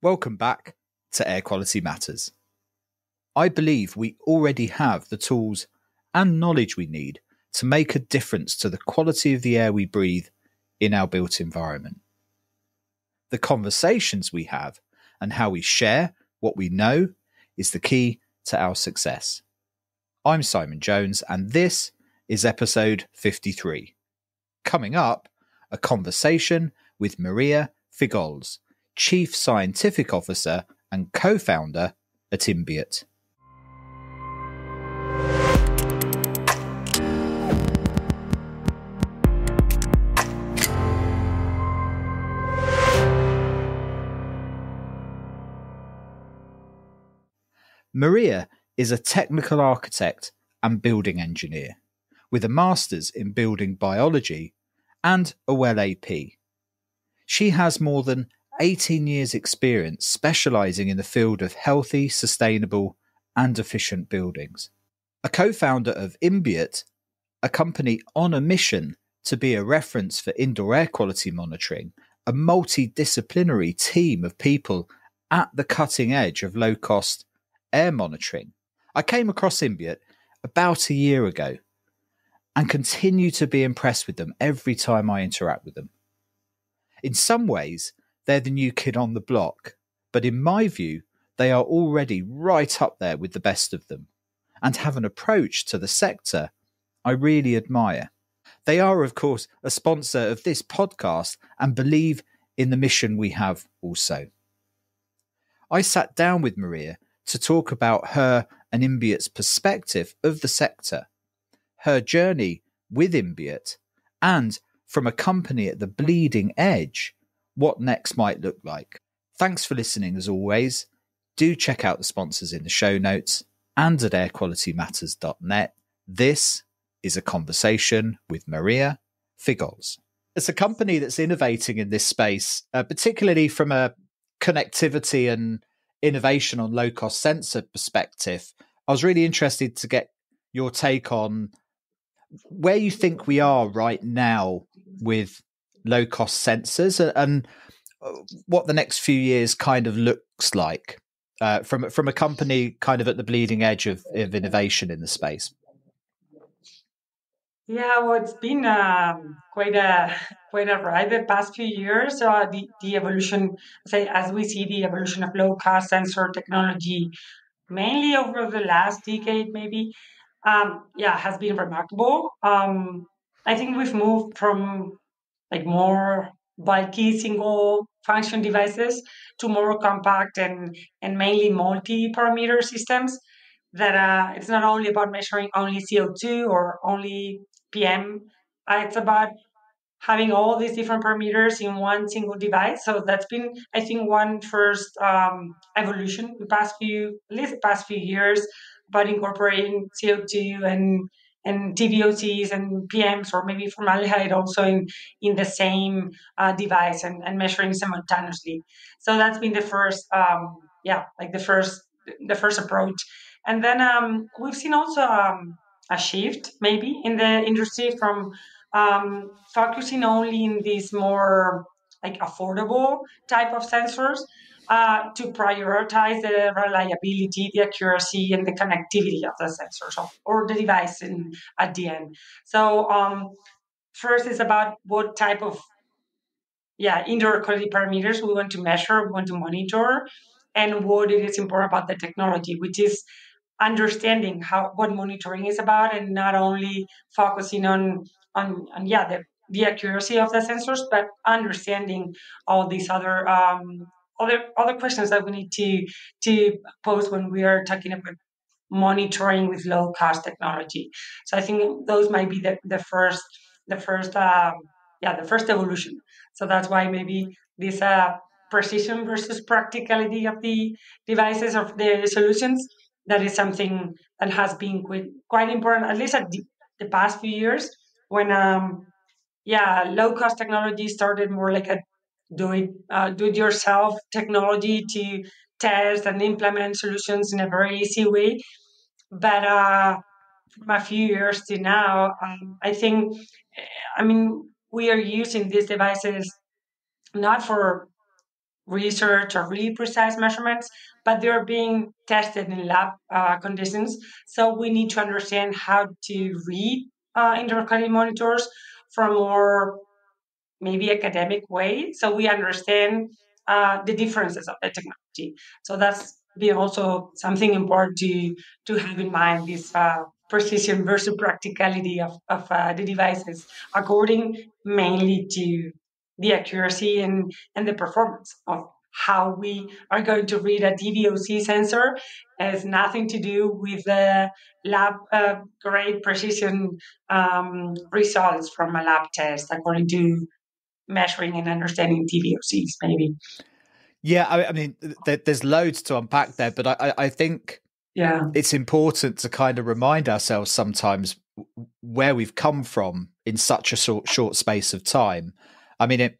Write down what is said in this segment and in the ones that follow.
Welcome back to Air Quality Matters. I believe we already have the tools and knowledge we need to make a difference to the quality of the air we breathe in our built environment. The conversations we have and how we share what we know is the key to our success. I'm Simon Jones, and this is episode 53. Coming up, a conversation with Maria Figols, Chief Scientific Officer and co-founder at inBiot. Maria is a technical architect and building engineer with a master's in building biology and a WELL AP. She has more than 18 years experience specialising in the field of healthy, sustainable and efficient buildings. A co-founder of inBiot, a company on a mission to be a reference for indoor air quality monitoring, a multidisciplinary team of people at the cutting edge of low-cost air monitoring. I came across inBiot about a year ago and continue to be impressed with them every time I interact with them. In some ways, they're the new kid on the block, but in my view, they are already right up there with the best of them and have an approach to the sector I really admire. They are, of course, a sponsor of this podcast and believe in the mission we have also. I sat down with Maria to talk about her and inBiot's perspective of the sector, her journey with inBiot, and from a company at the bleeding edge, what next might look like. Thanks for listening as always. Do check out the sponsors in the show notes and at airqualitymatters.net. This is a conversation with Maria Figols. It's a company that's innovating in this space, particularly from a connectivity and innovation on low-cost sensor perspective. I was really interested to get your take on where you think we are right now with low-cost sensors and what the next few years kind of looks like from a company kind of at the bleeding edge of innovation in the space. Yeah, well, it's been quite a ride the past few years. The evolution, say, as we see the evolution of low cost sensor technology, mainly over the last decade, maybe, has been remarkable. I think we've moved from like more bulky single function devices to more compact and mainly multi-parameter systems that it's not only about measuring only CO2 or only PM. It's about having all these different parameters in one single device. So that's been, I think, one first evolution the past few, at least the past few years, about incorporating CO2 and TVOCs and PMs or maybe formaldehyde also in the same device and measuring simultaneously. So that's been the first, the first approach. And then we've seen also a shift maybe in the industry from focusing only in these more like affordable type of sensors to prioritize the reliability, the accuracy, and the connectivity of the sensors or the device at the end. So first is about what type of indoor quality parameters we want to measure, we want to monitor, and what it is important about the technology, which is understanding what monitoring is about and not only focusing on the accuracy of the sensors, but understanding all these other questions that we need to pose when we are talking about monitoring with low cost technology. So I think those might be the first the first evolution. So that's why maybe this precision versus practicality of the devices of the solutions, that is something that has been quite important, at least at the past few years when low cost technology started more like a do it yourself technology to test and implement solutions in a very easy way. But from a few years to now, I think, I mean, we are using these devices not for research or really precise measurements, but they're being tested in lab conditions. So we need to understand how to read indoor quality monitors from more maybe academic way, so we understand the differences of the technology. So that's be also something important to have in mind, this precision versus practicality of the devices, according mainly to the accuracy and the performance of how we are going to read a TVOC sensor. It has nothing to do with the lab grade precision results from a lab test, according to measuring and understanding TVOCs, maybe. Yeah, I mean, there's loads to unpack there, but I think Yeah, it's important to kind of remind ourselves sometimes where we've come from in such a short space of time. I mean,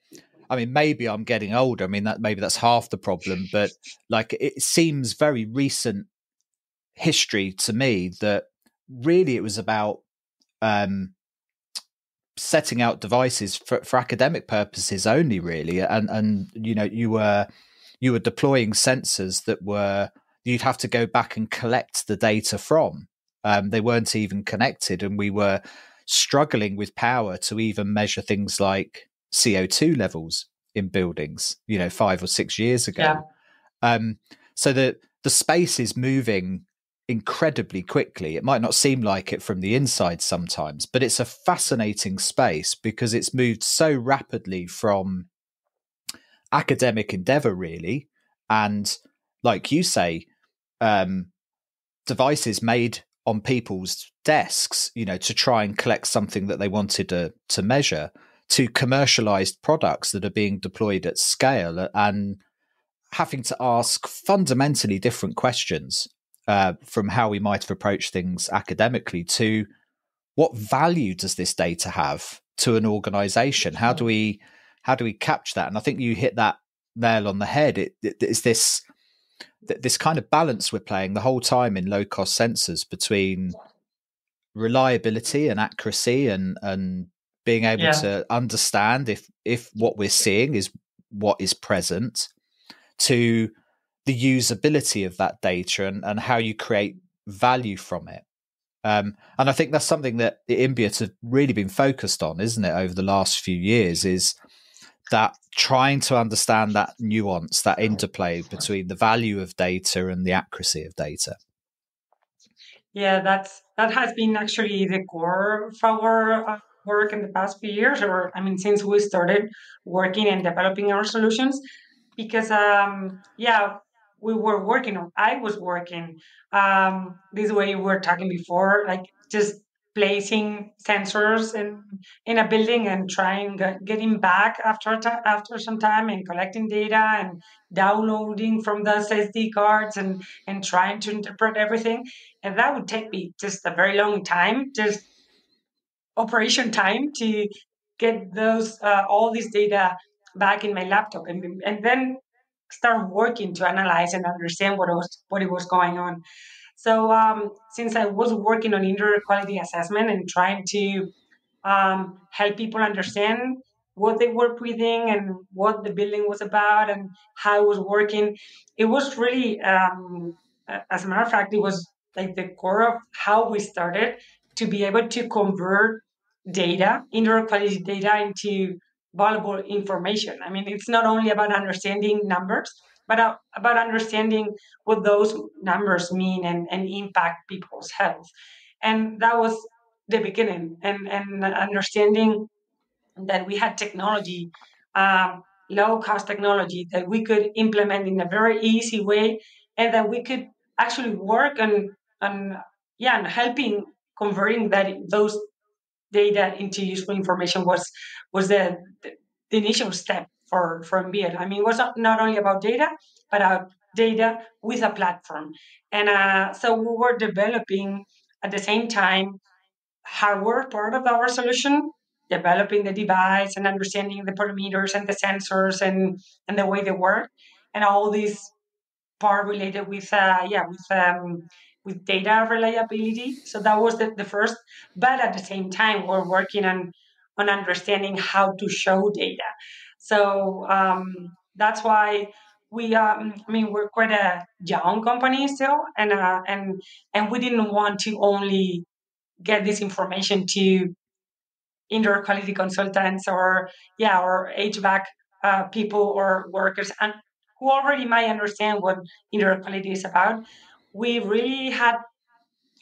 maybe I'm getting older. I mean, that maybe that's half the problem, but like it seems very recent history to me that really it was about um, setting out devices for academic purposes only, really, and you were deploying sensors that were you'd have to go back and collect the data from. They weren't even connected, and we were struggling with power to even measure things like CO2 levels in buildings, 5 or 6 years ago. yeah, Um, so the space is moving incredibly quickly. It might not seem like it from the inside sometimes, but it's a fascinating space because it's moved so rapidly from academic endeavor, really. And like you say, um, devices made on people's desks, to try and collect something that they wanted to measure, to commercialized products that are being deployed at scale and having to ask fundamentally different questions from how we might have approached things academically to what value does this data have to an organization? How do we capture that? And I think you hit that nail on the head. It's this kind of balance we're playing the whole time in low cost sensors between reliability and accuracy and being able yeah, to understand if what we're seeing is what is present, to the usability of that data and how you create value from it. And I think that's something that the inBiot have really been focused on, isn't it, over the last few years, is that trying to understand that nuance, that interplay between the value of data and the accuracy of data. yeah. That has been actually the core of our work in the past few years, or I mean, since we started working and developing our solutions. Because yeah, we were working on. I was working this way we were talking before, like just placing sensors in a building and trying getting back after some time and collecting data and downloading from those SD cards and trying to interpret everything, and that would take me just a very long time, just operation time to get those all this data back in my laptop, and then start working to analyze and understand what it was going on. So since I was working on indoor quality assessment and trying to help people understand what they were breathing and what the building was about and how it was working, it was really, as a matter of fact, it was like the core of how we started to be able to convert data, indoor quality data, into valuable information. I mean, it's not only about understanding numbers, but about understanding what those numbers mean and impact people's health. And that was the beginning, and understanding that we had technology, low cost technology that we could implement in a very easy way, and that we could actually work on yeah, and helping converting those data into useful information was the initial step for enBiot. I mean, it was not only about data, but data with a platform. And so we were developing at the same time hardware part of our solution, developing the device and understanding the parameters and the sensors and the way they work, and all these part related with with data reliability. So that was the first. But at the same time, we're working on understanding how to show data. So that's why I mean, we're quite a young company still, and we didn't want to only get this information to indoor quality consultants or or HVAC people or workers, and who already might understand what indoor quality is about. We really had,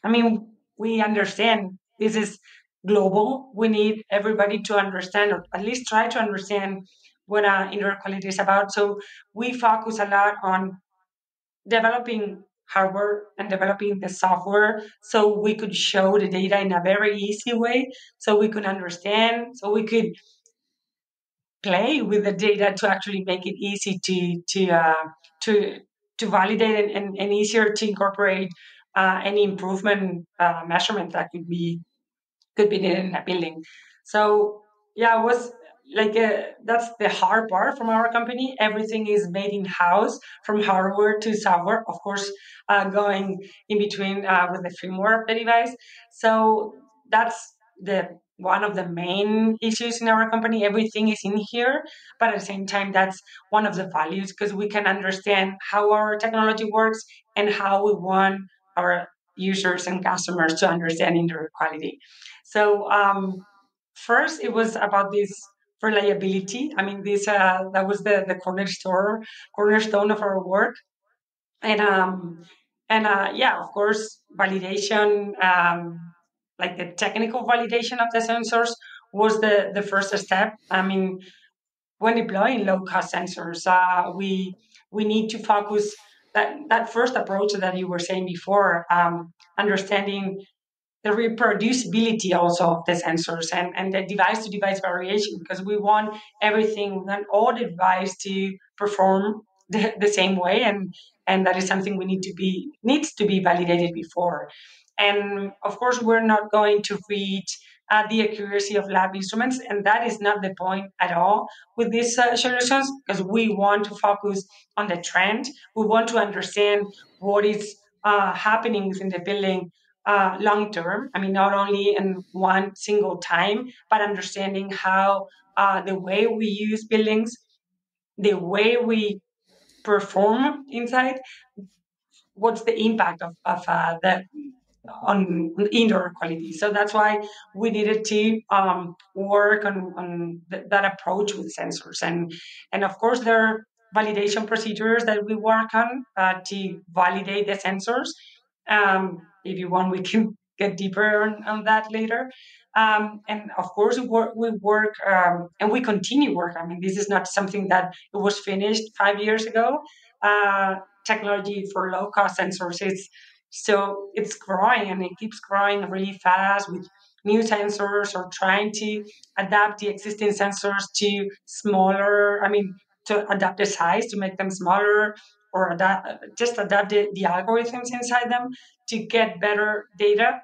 I mean, we understand this is global. We need everybody to understand, or at least try to understand what indoor quality is about. So we focus a lot on developing hardware and developing the software so we could show the data in a very easy way, so we could understand, so we could play with the data to actually make it easy to to validate and easier to incorporate any improvement measurement that could be needed in a building. So yeah, it was like that's the hard part from our company. Everything is made in house, from hardware to software. Of course, going in between with the firmware of the device. So that's the one of the main issues in our company. Everything is in here, but at the same time, that's one of the values because we can understand how our technology works and how we want our users and customers to understand indoor quality. So first, it was about this reliability. I mean, this that was the cornerstone of our work, and yeah, of course, validation, like the technical validation of the sensors was the first step. I mean, when deploying low cost sensors, we need to focus that first approach that you were saying before, understanding the reproducibility also of the sensors and the device to device variation, because we want everything, we want all the device to perform the same way, and that is something we needs to be validated before. And of course, we're not going to reach the accuracy of lab instruments, and that is not the point at all with these solutions, because we want to focus on the trend. We want to understand what is happening within the building long term. I mean, not only in one single time, but understanding how the way we use buildings, the way we perform inside, what's the impact of the on indoor quality. So that's why we needed to work on that approach with sensors, and of course there are validation procedures that we work on to validate the sensors. If you want, we can get deeper on that later. And of course, we work and we continue work. I mean, this is not something that it was finished 5 years ago. Technology for low cost sensors is so it's growing and it keeps growing really fast with new sensors or trying to adapt the existing sensors to smaller, I mean, to adapt the size to make them smaller or just adapt the algorithms inside them to get better data.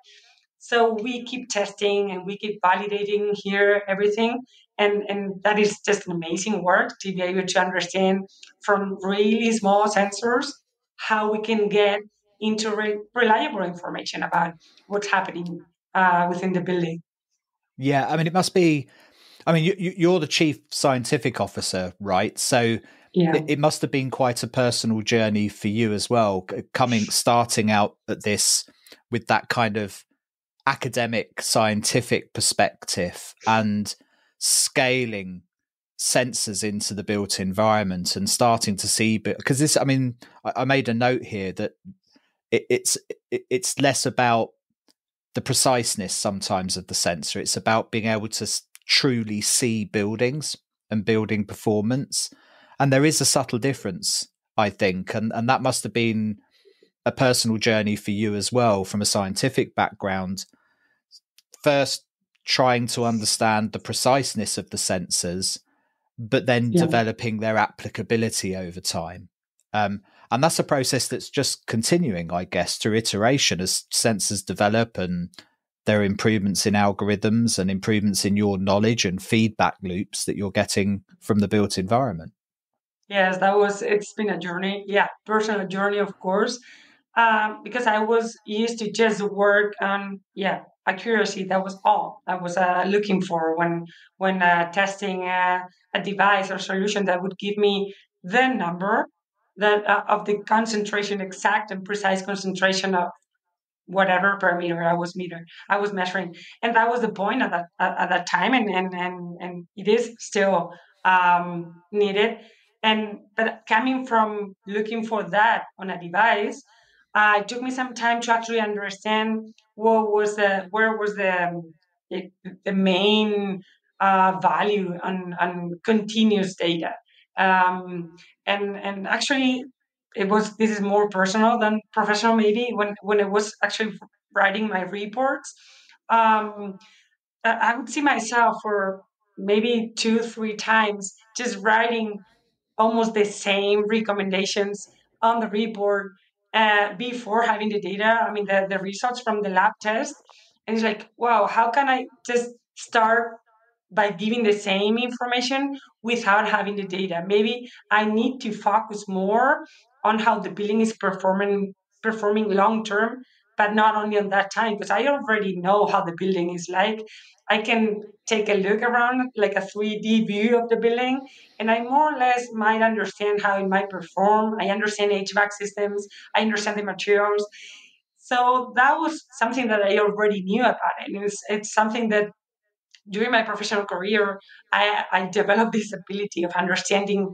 So we keep testing and we keep validating here everything. And that is just an amazing work to be able to understand from really small sensors how we can get into reliable information about what's happening within the building. Yeah, I mean, it must be. I mean, you're the chief scientific officer, right? So Yeah. it must have been quite a personal journey for you as well, starting out at this with that kind of academic, scientific perspective and scaling sensors into the built environment and starting to see, because this, I mean, I made a note here that it's less about the preciseness sometimes of the sensor. It's about being able to truly see buildings and building performance. And there is a subtle difference, I think. And that must have been a personal journey for you as well, from a scientific background. First, trying to understand the preciseness of the sensors, but then Yeah. developing their applicability over time. And that's a process that's just continuing, I guess, through iteration as sensors develop and there are improvements in algorithms and improvements in your knowledge and feedback loops that you're getting from the built environment. Yes, it's been a journey. Yeah, personal journey, of course, because I was used to just work on, accuracy. That was all I was looking for when testing a device or solution that would give me the number that of the concentration, exact and precise concentration of whatever parameter I was measuring, and that was the point at that time, and it is still needed. And but coming from looking for that on a device, it took me some time to actually understand what was the where was the, the main value on continuous data. um, and actually it was this is more personal than professional maybe when I was actually writing my reports. um, I would see myself for maybe 2 3 times just writing almost the same recommendations on the report before having the data. I mean, the results from the lab test. And it's like, wow, how can I just start by giving the same information without having the data? Maybe I need to focus more on how the billing is performing long term, but not only on that time, because I already know how the building is like. I can take a look around like a 3D view of the building, and I more or less might understand how it might perform. I understand HVAC systems, I understand the materials. So that was something that I already knew about it. And it's something that during my professional career, I developed this ability of understanding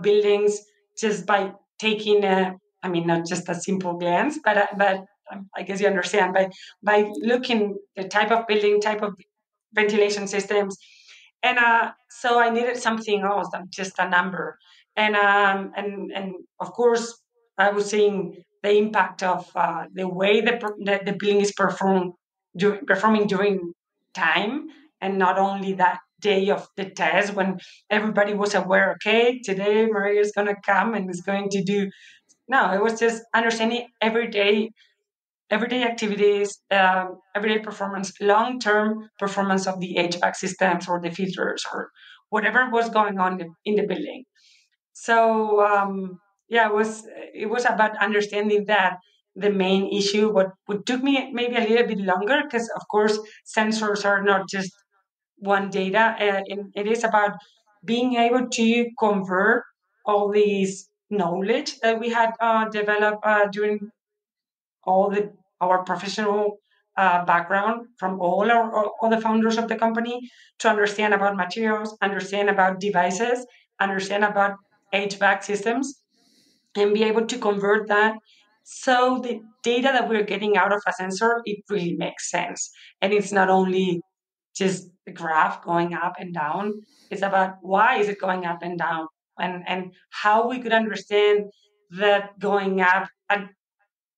buildings just by taking a, I mean, not just a simple glance, but I guess you understand by looking the type of building, type of ventilation systems, and so I needed something else than just a number. And of course, I was seeing the impact of the way the building is performing during time, and not only that day of the test when everybody was aware, okay, today Maria is going to come and is going to do. No, it was just understanding everyday activities, everyday performance, long term performance of the HVAC systems or the filters or whatever was going on in the building. So yeah, it was about understanding that the main issue. What took me maybe a little bit longer, because of course sensors are not just one data. It is about being able to convert all these knowledge that we had developed during all the our professional background from all the founders of the company, to understand about materials, understand about devices, understand about HVAC systems, and be able to convert that. So the data that we're getting out of a sensor, it really makes sense. And it's not only just the graph going up and down. It's about why is it going up and down, and how we could understand that going up at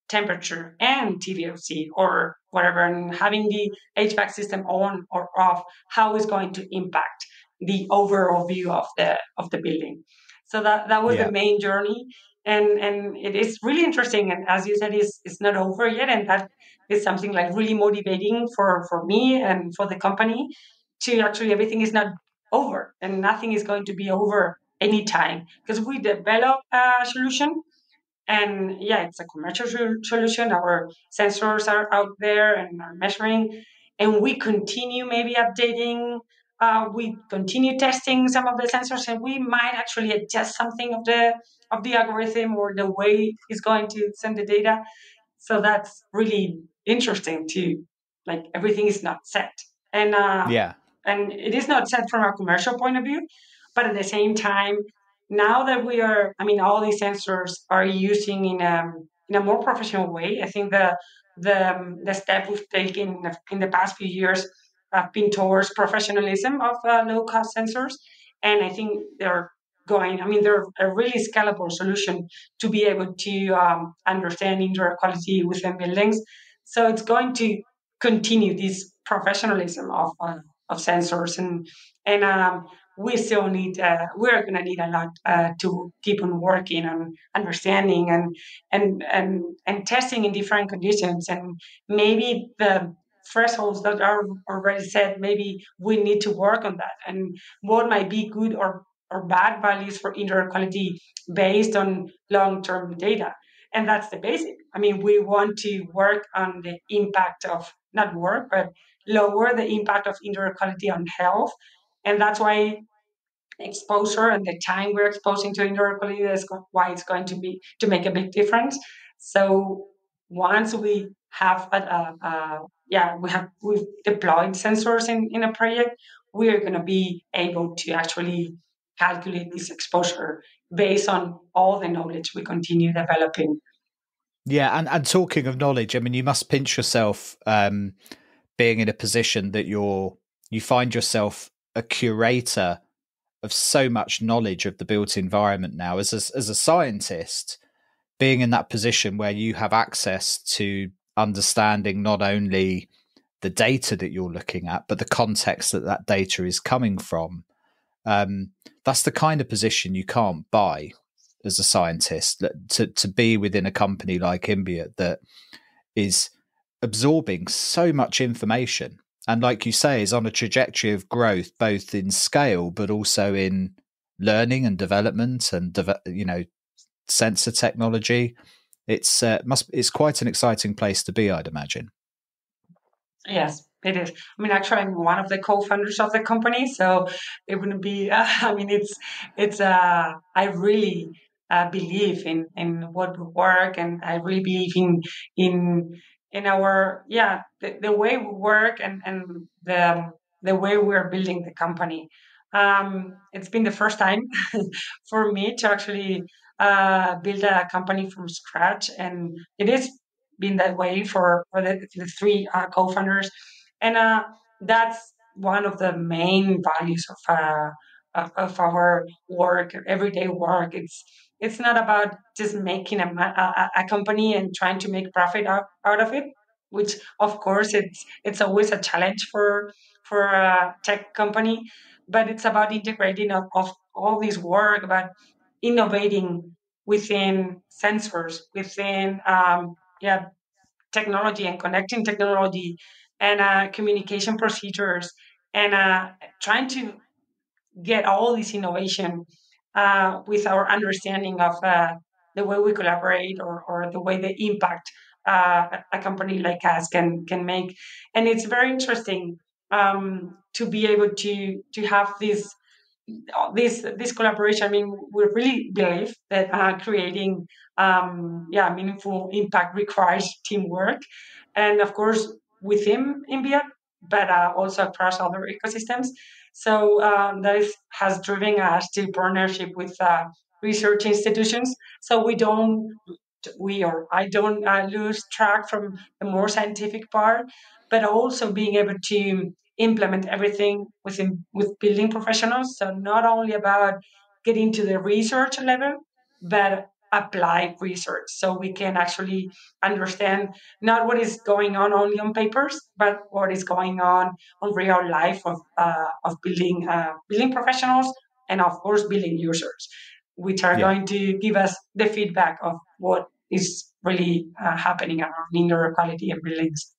temperature and TVOC or whatever, and having the HVAC system on or off, how is going to impact the overall view of the building. So that was the Yeah. main journey, and it is really interesting. And as you said, it's not over yet, and that is something like really motivating for me and for the company, to actually everything is not over and nothing is going to be over anytime, because we develop a solution, and yeah, it's a commercial solution. Our sensors are out there and are measuring, and we continue maybe updating. We continue testing some of the sensors, and we might actually adjust something of the algorithm or the way it's going to send the data. So that's really interesting too. Like everything is not set, and uh, Yeah. and it is not set from a commercial point of view, but at the same time, now that we are, I mean, all these sensors are using in a more professional way. I think the step we've taken in the past few years have been towards professionalism of low cost sensors, and I think they're going. I mean, they're a really scalable solution to be able to understand indoor quality within buildings. So it's going to continue this professionalism of sensors, and we still need we're going to need a lot to keep on working on understanding and testing in different conditions, and maybe the thresholds that are already set, maybe we need to work on that, and what might be good or bad values for indoor quality based on long-term data. And that's the basic. I mean, we want to work on the impact of, not work, but lower the impact of indoor quality on health. And that's why exposure and the time we're exposing to indoor quality, that's why it's going to be to make a big difference. So once we have we've deployed sensors in a project, we are going to be able to actually calculate this exposure based on all the knowledge we continue developing. Yeah, and talking of knowledge, I mean, you must pinch yourself being in a position that you find yourself a curator of so much knowledge of the built environment now. As a scientist, being in that position where you have access to understanding not only the data that you're looking at, but the context that that data is coming from. That's the kind of position you can't buy as a scientist. To be within a company like inBiot that is absorbing so much information, and like you say, is on a trajectory of growth, both in scale but also in learning and development and sensor technology. It's quite an exciting place to be, I'd imagine. Yes, it is. I mean, actually, I'm one of the co-founders of the company, so it wouldn't be. I mean, it's. I really believe in what we work, and I really believe in in our the way we work and the way we're building the company. It's been the first time for me to actually build a company from scratch, and it is been that way for the three co-founders, and that's one of the main values of our work, everyday work. It's not about just making a company and trying to make profit out of it, which of course it's always a challenge for a tech company, but it's about integrating of all this work about innovating within sensors, within technology and connecting technology and communication procedures and trying to get all this innovation with our understanding of the way we collaborate or the way the impact a company like us can make. And it's very interesting to be able to have this collaboration. I mean, we really believe that creating meaningful impact requires teamwork, and of course within inBiot, but also across other ecosystems. So has driven us to partnership with research institutions, so we or I don't lose track from the more scientific part, but also being able to implement everything with building professionals. So not only about getting to the research level, but applied research. So we can actually understand not what is going on only on papers, but what is going on real life of building professionals and of course building users, which are Yeah. going to give us the feedback of what is really happening around indoor quality and buildings.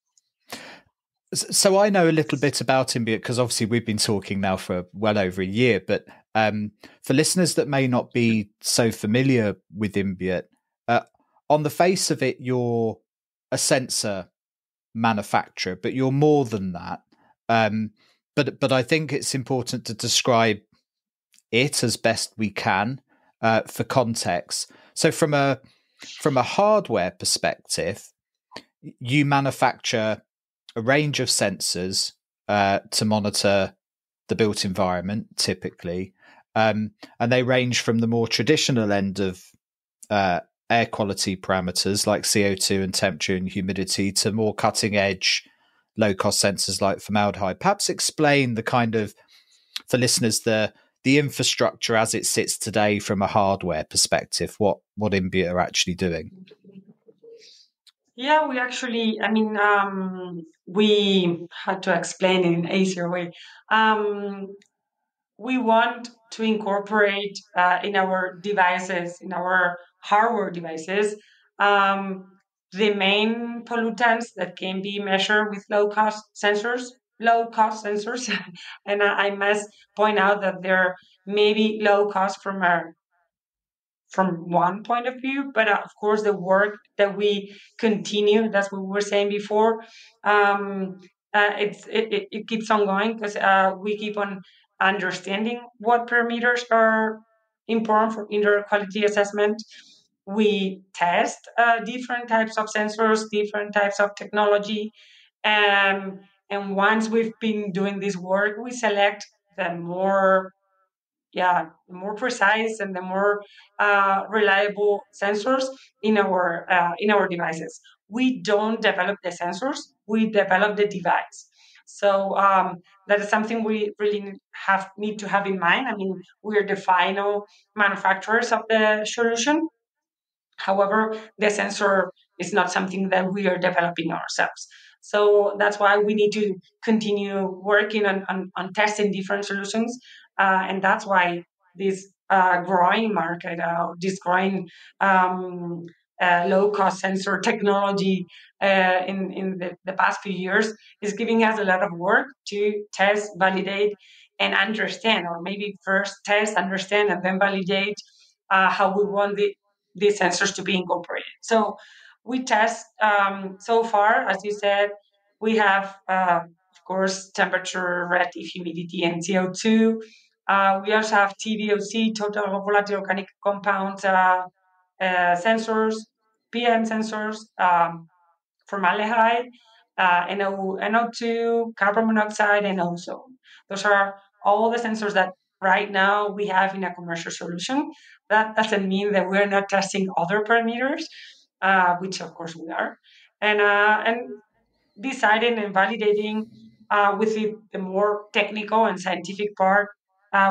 So I know a little bit about inBiot because obviously we've been talking now for well over a year. But for listeners that may not be so familiar with inBiot, on the face of it, you're a sensor manufacturer, but you're more than that. But I think it's important to describe it as best we can for context. So from a hardware perspective, you manufacture a range of sensors to monitor the built environment, typically, and they range from the more traditional end of air quality parameters like CO2 and temperature and humidity to more cutting edge, low cost sensors like formaldehyde. Perhaps explain the kind of, for listeners, the infrastructure as it sits today from a hardware perspective, what inBiot are actually doing. Yeah, we actually, I mean, we had to explain it in an easier way. We want to incorporate in our devices, in our hardware devices, um, the main pollutants that can be measured with low cost sensors. And I must point out that they're maybe low cost from one point of view, but of course the work that we continue, that's what we were saying before, it keeps on going because we keep on understanding what parameters are important for indoor quality assessment. We test different types of sensors, different types of technology. And once we've been doing this work, we select the more, yeah, the more precise and the more reliable sensors in our devices. We don't develop the sensors; we develop the device. So that is something we really need to have in mind. I mean, we're the final manufacturers of the solution. However, the sensor is not something that we are developing ourselves. So that's why we need to continue working on testing different solutions. And that's why this growing market, this growing um, low cost sensor technology in the past few years is giving us a lot of work to test, validate, and understand, or maybe first test, understand, and then validate how we want these sensors to be incorporated. So we test so far, as you said, we have, of course, temperature, relative humidity, and CO2. We also have TVOC, total volatile organic compounds sensors, PM sensors, formaldehyde, NO2, carbon monoxide, and ozone. Those are all the sensors that right now we have in a commercial solution. That doesn't mean that we're not testing other parameters, which of course we are, and deciding and validating with the more technical and scientific part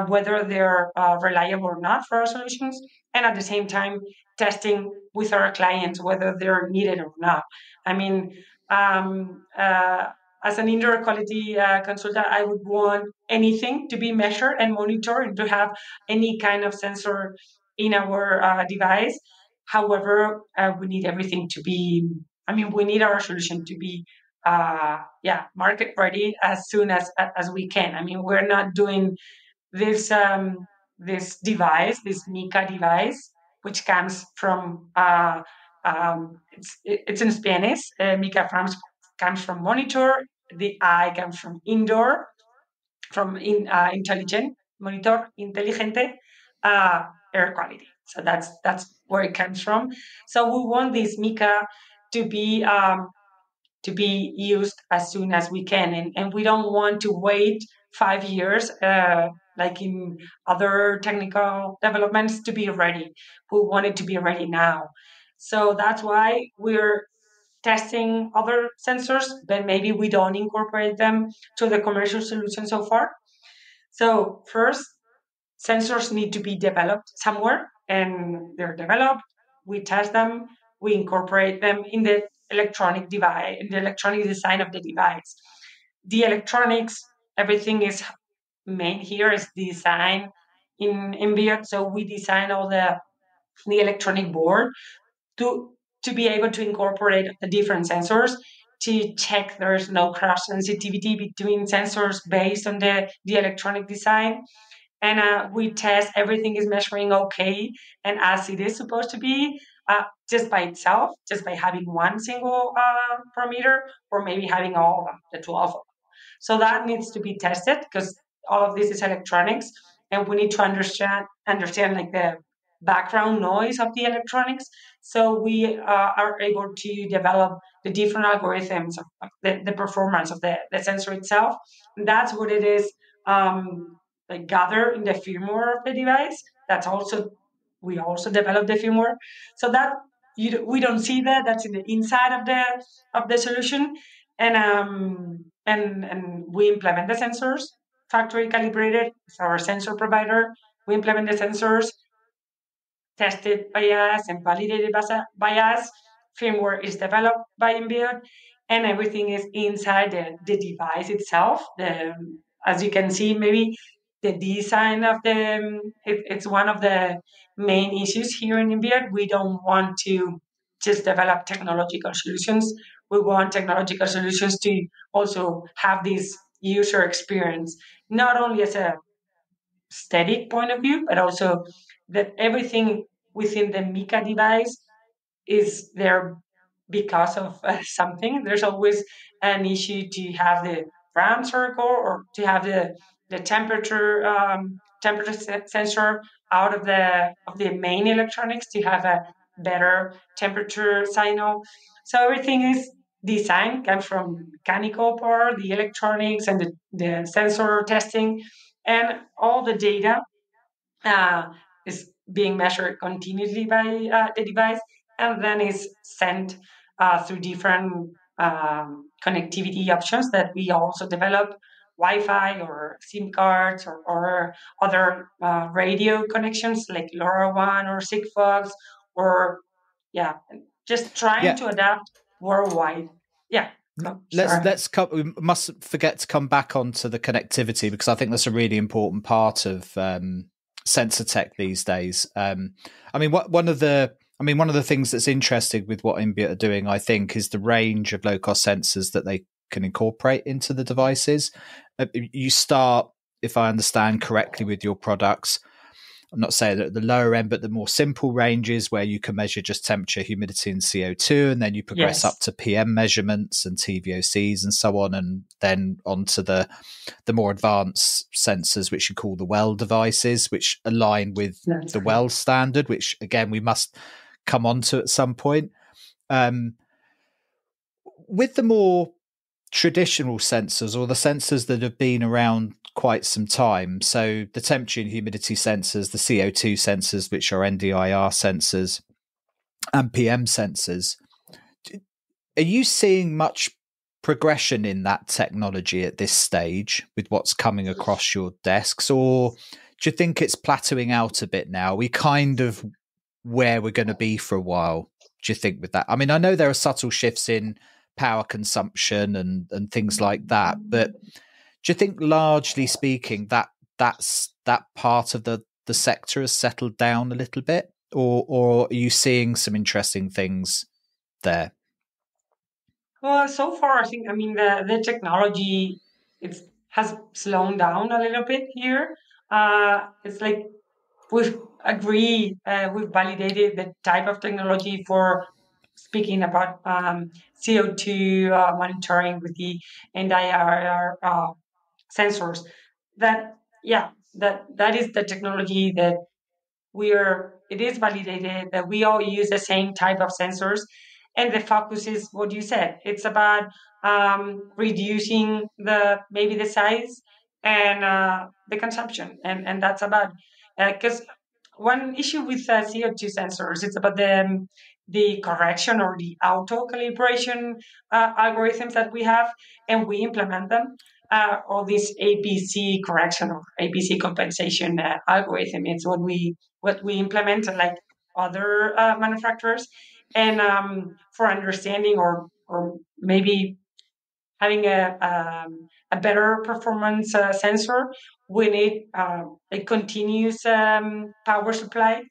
whether they're reliable or not for our solutions, and at the same time testing with our clients whether they're needed or not. I mean, um, uh, as an indoor quality consultant, I would want anything to be measured and monitored and to have any kind of sensor in our device. However, we need everything to be, I mean, we need our solution to be yeah, market ready as soon as we can. I mean, we're not doing this this device, this Mica device, which comes from it's in Spanish. Mica comes from monitor. The I comes from indoor, from intelligent monitor, inteligente air quality. So that's where it comes from. So we want this Mica to be used as soon as we can. And we don't want to wait 5 years, like in other technical developments, to be ready. We want it to be ready now. So that's why we're testing other sensors, but maybe we don't incorporate them to the commercial solution so far. So first, sensors need to be developed somewhere, and they're developed. We test them, we incorporate them in the electronic device, in the electronic design of the device. The electronics, everything is made here is designed in inBiot. So we design all the electronic board to be able to incorporate the different sensors, to check there's no cross sensitivity between sensors based on the electronic design. And we test everything is measuring okay and as it is supposed to be, just by itself, just by having one single parameter, or maybe having all of them, the 12 of them. So that needs to be tested because all of this is electronics, and we need to understand like the background noise of the electronics. So we are able to develop the different algorithms of the performance of the sensor itself. And that's what it is, like gather in the firmware of the device. That's also, we also develop the firmware, so that we don't see that. That's in the inside of the solution, and we implement the sensors, factory calibrated with our sensor provider. We implement the sensors, tested by us and validated by us. Firmware is developed by inBiot, and everything is inside the device itself. As you can see, maybe the design of it's one of the main issues here in inBiot. We don't want to just develop technological solutions. We want technological solutions to also have this user experience, not only as a static point of view, but also that everything within the Mica device is there because of something. There's always an issue to have the round circle or to have the temperature sensor out of the main electronics to have a better temperature signal. So everything is design comes from mechanical part, the electronics and the sensor testing, and all the data uh, is being measured continuously by the device, and then is sent through different connectivity options that we also develop, Wi-Fi or SIM cards or other radio connections like LoRaWAN or Sigfox, or yeah, just trying Yeah. to adapt worldwide. Yeah, Let's sorry. let's come. We mustn't forget to come back onto the connectivity, because I think that's a really important part of sensor tech these days. I mean, one of the things that's interesting with what inBiot are doing, I think, is the range of low cost sensors that they can incorporate into the devices. You start, if I understand correctly, with your products. I'm not saying that at the lower end, but the more simple ranges where you can measure just temperature, humidity, and CO2, and then you progress up Yes, to PM measurements and TVOCs and so on, and then onto the more advanced sensors, which you call the well devices, which align with that's the correct. well standard, which again we must come on to at some point. Um, with the more traditional sensors, or the sensors that have been around quite some time. So the temperature and humidity sensors, the CO2 sensors, which are NDIR sensors, and PM sensors. Are you seeing much progression in that technology at this stage with what's coming across your desks? Or do you think it's plateauing out a bit now? We kind of where we're going to be for a while, do you think, with that? I mean, I know there are subtle shifts in power consumption and things like that, but do you think, largely speaking, that part of the sector has settled down a little bit, or are you seeing some interesting things there? Well, so far, I think, I mean, the technology it's has slowed down a little bit here. It's like we've agreed, we've validated the type of technology for speaking about CO2 monitoring with the NIR sensors. That yeah, that is the technology that it is validated that we all use the same type of sensors, and the focus is what you said. It's about reducing the maybe the size and the consumption, and that's about because one issue with CO2 sensors, it's about the correction or the auto calibration algorithms that we have, and we implement them. All this ABC correction or ABC compensation algorithm. It's what we implement like other manufacturers, and for understanding or maybe having a better performance sensor, we need a continuous power supply,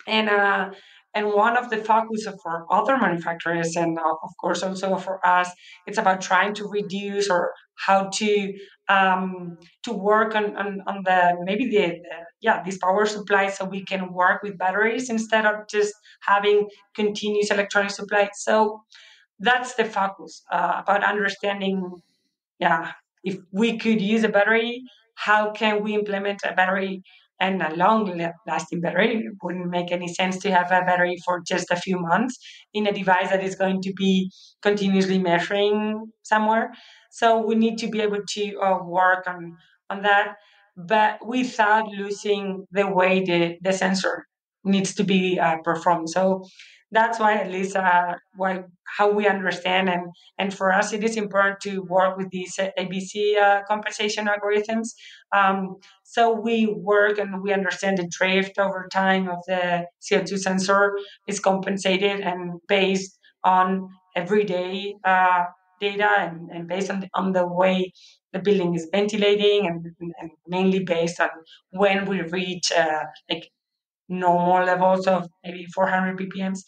and one of the focus for other manufacturers, and of course also for us, it's about trying to reduce or how to work on the maybe yeah, this power supply, so we can work with batteries instead of just having continuous electronic supply. So that's the focus, about understanding, yeah, if we could use a battery, how can we implement a battery and a lasting battery? It wouldn't make any sense to have a battery for just a few months in a device that is going to be continuously measuring somewhere. So we need to be able to work on that, but without losing the way the sensor needs to be performed. So that's why, at least why how we understand, and for us, it is important to work with these ABC compensation algorithms. So we work and we understand the drift over time of the CO2 sensor is compensated and based on everyday data, and based on the way the building is ventilating, and mainly based on when we reach like normal levels of maybe 400 ppms.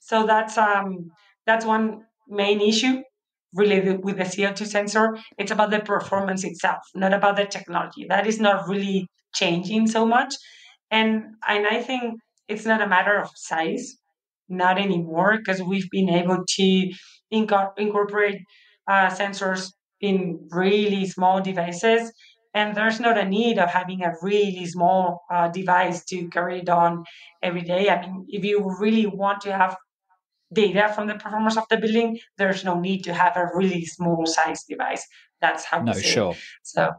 So that's one main issue related with the CO2 sensor. It's about the performance itself, not about the technology. That is not really changing so much, and I think it's not a matter of size, not anymore, because we've been able to incorporate sensors in really small devices, and there's not a need of having a really small device to carry it on every day. I mean, if you really want to have data from the performance of the building, there's no need to have a really small size device. That's how we No, see it. sure. So,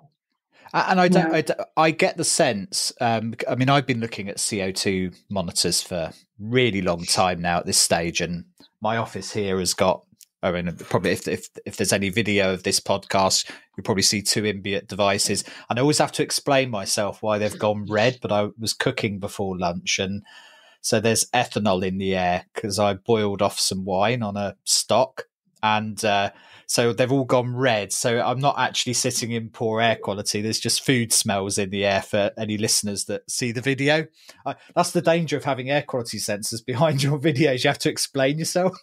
And yeah. I get the sense. I mean, I've been looking at CO2 monitors for a really long time now at this stage, and my office here has got. I mean, probably if there's any video of this podcast, you'll probably see two inBiot devices. And I always have to explain myself why they've gone red. But I was cooking before lunch, and so there's ethanol in the air because I boiled off some wine on a stock, and so they've all gone red. So I'm not actually sitting in poor air quality. There's just food smells in the air for any listeners that see the video. That's the danger of having air quality sensors behind your videos. You have to explain yourself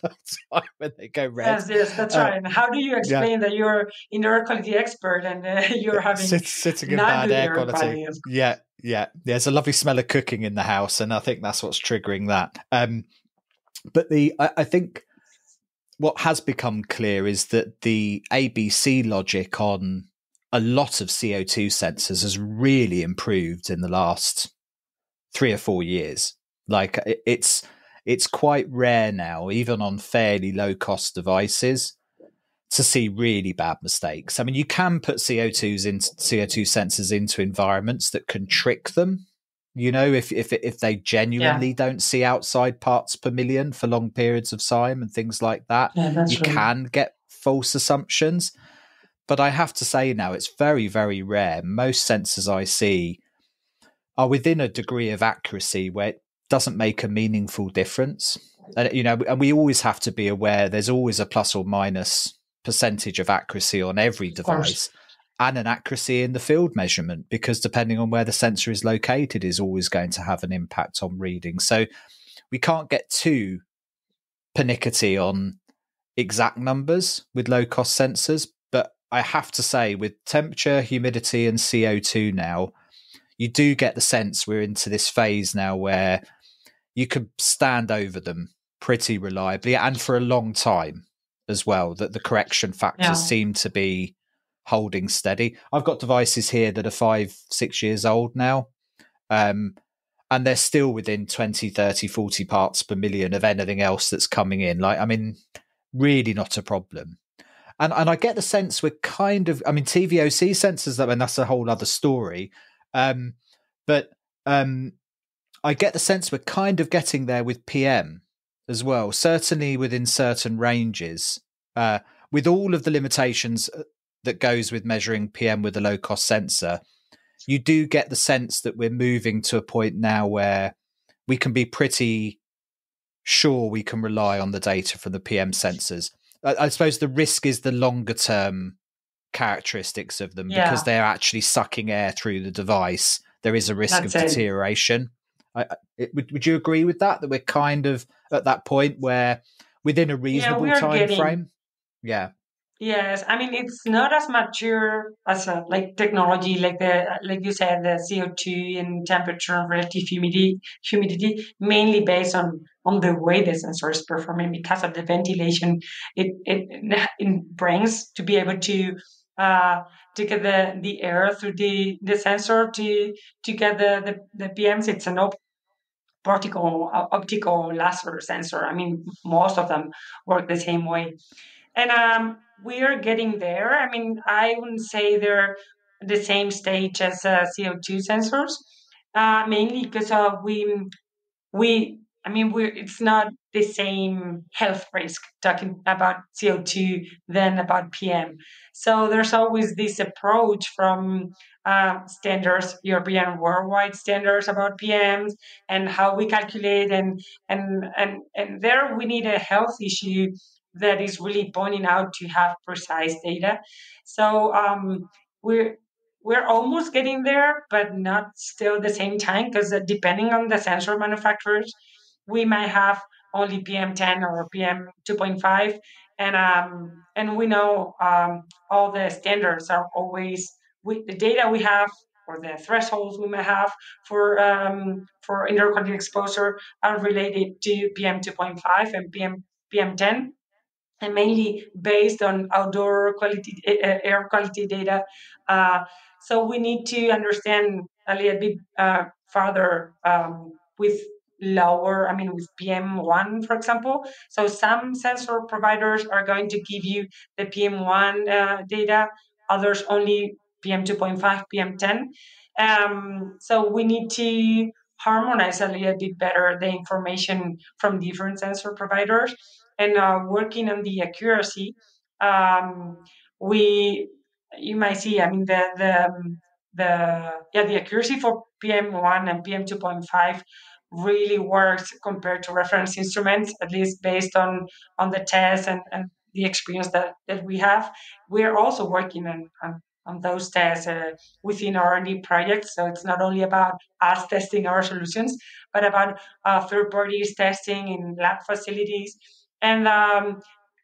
when they go red. Yes, that's right. And how do you Yeah, explain that you're indoor quality expert and you're having sitting in not bad good air air quality. quality? Yeah. There's a lovely smell of cooking in the house, and I think that's what's triggering that. But I think what has become clear is that the ABC logic on a lot of CO2 sensors has really improved in the last 3 or 4 years. Like it's quite rare now, even on fairly low cost devices, to see really bad mistakes. I mean, you can put CO2 sensors into environments that can trick them. You know, if they Yeah, genuinely don't see outside parts per million for long periods of time and things like that, yeah, that's you true. can get false assumptions. But I have to say now, it's very, very rare. Most sensors I see are within a degree of accuracy where it doesn't make a meaningful difference. And, you know, and we always have to be aware there's always a plus or minus percentage of accuracy on every Of course. device, and an accuracy in the field measurement, because depending on where the sensor is located is always going to have an impact on reading. So we can't get too pernickety on exact numbers with low cost sensors. But I have to say, with temperature, humidity, and CO2 now, you do get the sense we're into this phase now where you could stand over them pretty reliably and for a long time as well, that the correction factors Yeah, seem to be holding steady. I've got devices here that are 5-6 years old now, and they're still within 20, 30, 40 parts per million of anything else that's coming in. Like, I mean, really not a problem. And I get the sense we're kind of, I mean, TVOC sensors, and that's a whole other story. But I get the sense we're kind of getting there with PM as well, certainly within certain ranges, with all of the limitations that goes with measuring PM with a low cost sensor. You do get the sense that we're moving to a point now where we can be pretty sure we can rely on the data from the PM sensors. I suppose the risk is the longer term characteristics of them, because yeah, they're actually sucking air through the device. There is a risk of that's it. deterioration. Would you agree with that? That we're kind of at that point where, within a Yeah, we reasonable are time getting. frame, yeah, Yes, I mean it's not as mature as like technology, like like you said, the CO2 and temperature and relative humidity, mainly based on the way the sensor is performing because of the ventilation it brings to be able uh, to get the air through the sensor to get the PMs. It's an optical laser sensor. I mean, most of them work the same way, and we are getting there. I mean, I wouldn't say they're the same stage as CO2 sensors, mainly because we I mean we're it's not the same health risk talking about CO2 than about PM. So there's always this approach from standards, European worldwide standards about PMs and how we calculate, and there we need a health issue that is really pointing out to have precise data. So we're we're almost getting there, but not still at the same time because depending on the sensor manufacturers, we might have only PM10 or PM2.5, and we know all the standards are always with the data we have or the thresholds we may have for indoor quality exposure are related to PM2.5 and PM10, and mainly based on outdoor quality air quality data. So we need to understand a little bit further with lower, I mean, with PM1, for example. So some sensor providers are going to give you the PM1 data, others only PM2.5, PM10. So we need to harmonize a little bit better the information from different sensor providers and working on the accuracy. Um, we you might see, I mean, the accuracy for PM1 and PM2.5 really works compared to reference instruments, at least based on the tests and the experience that we have. We're also working on those tests within our R&D projects. So it's not only about us testing our solutions, but about third parties testing in lab facilities. And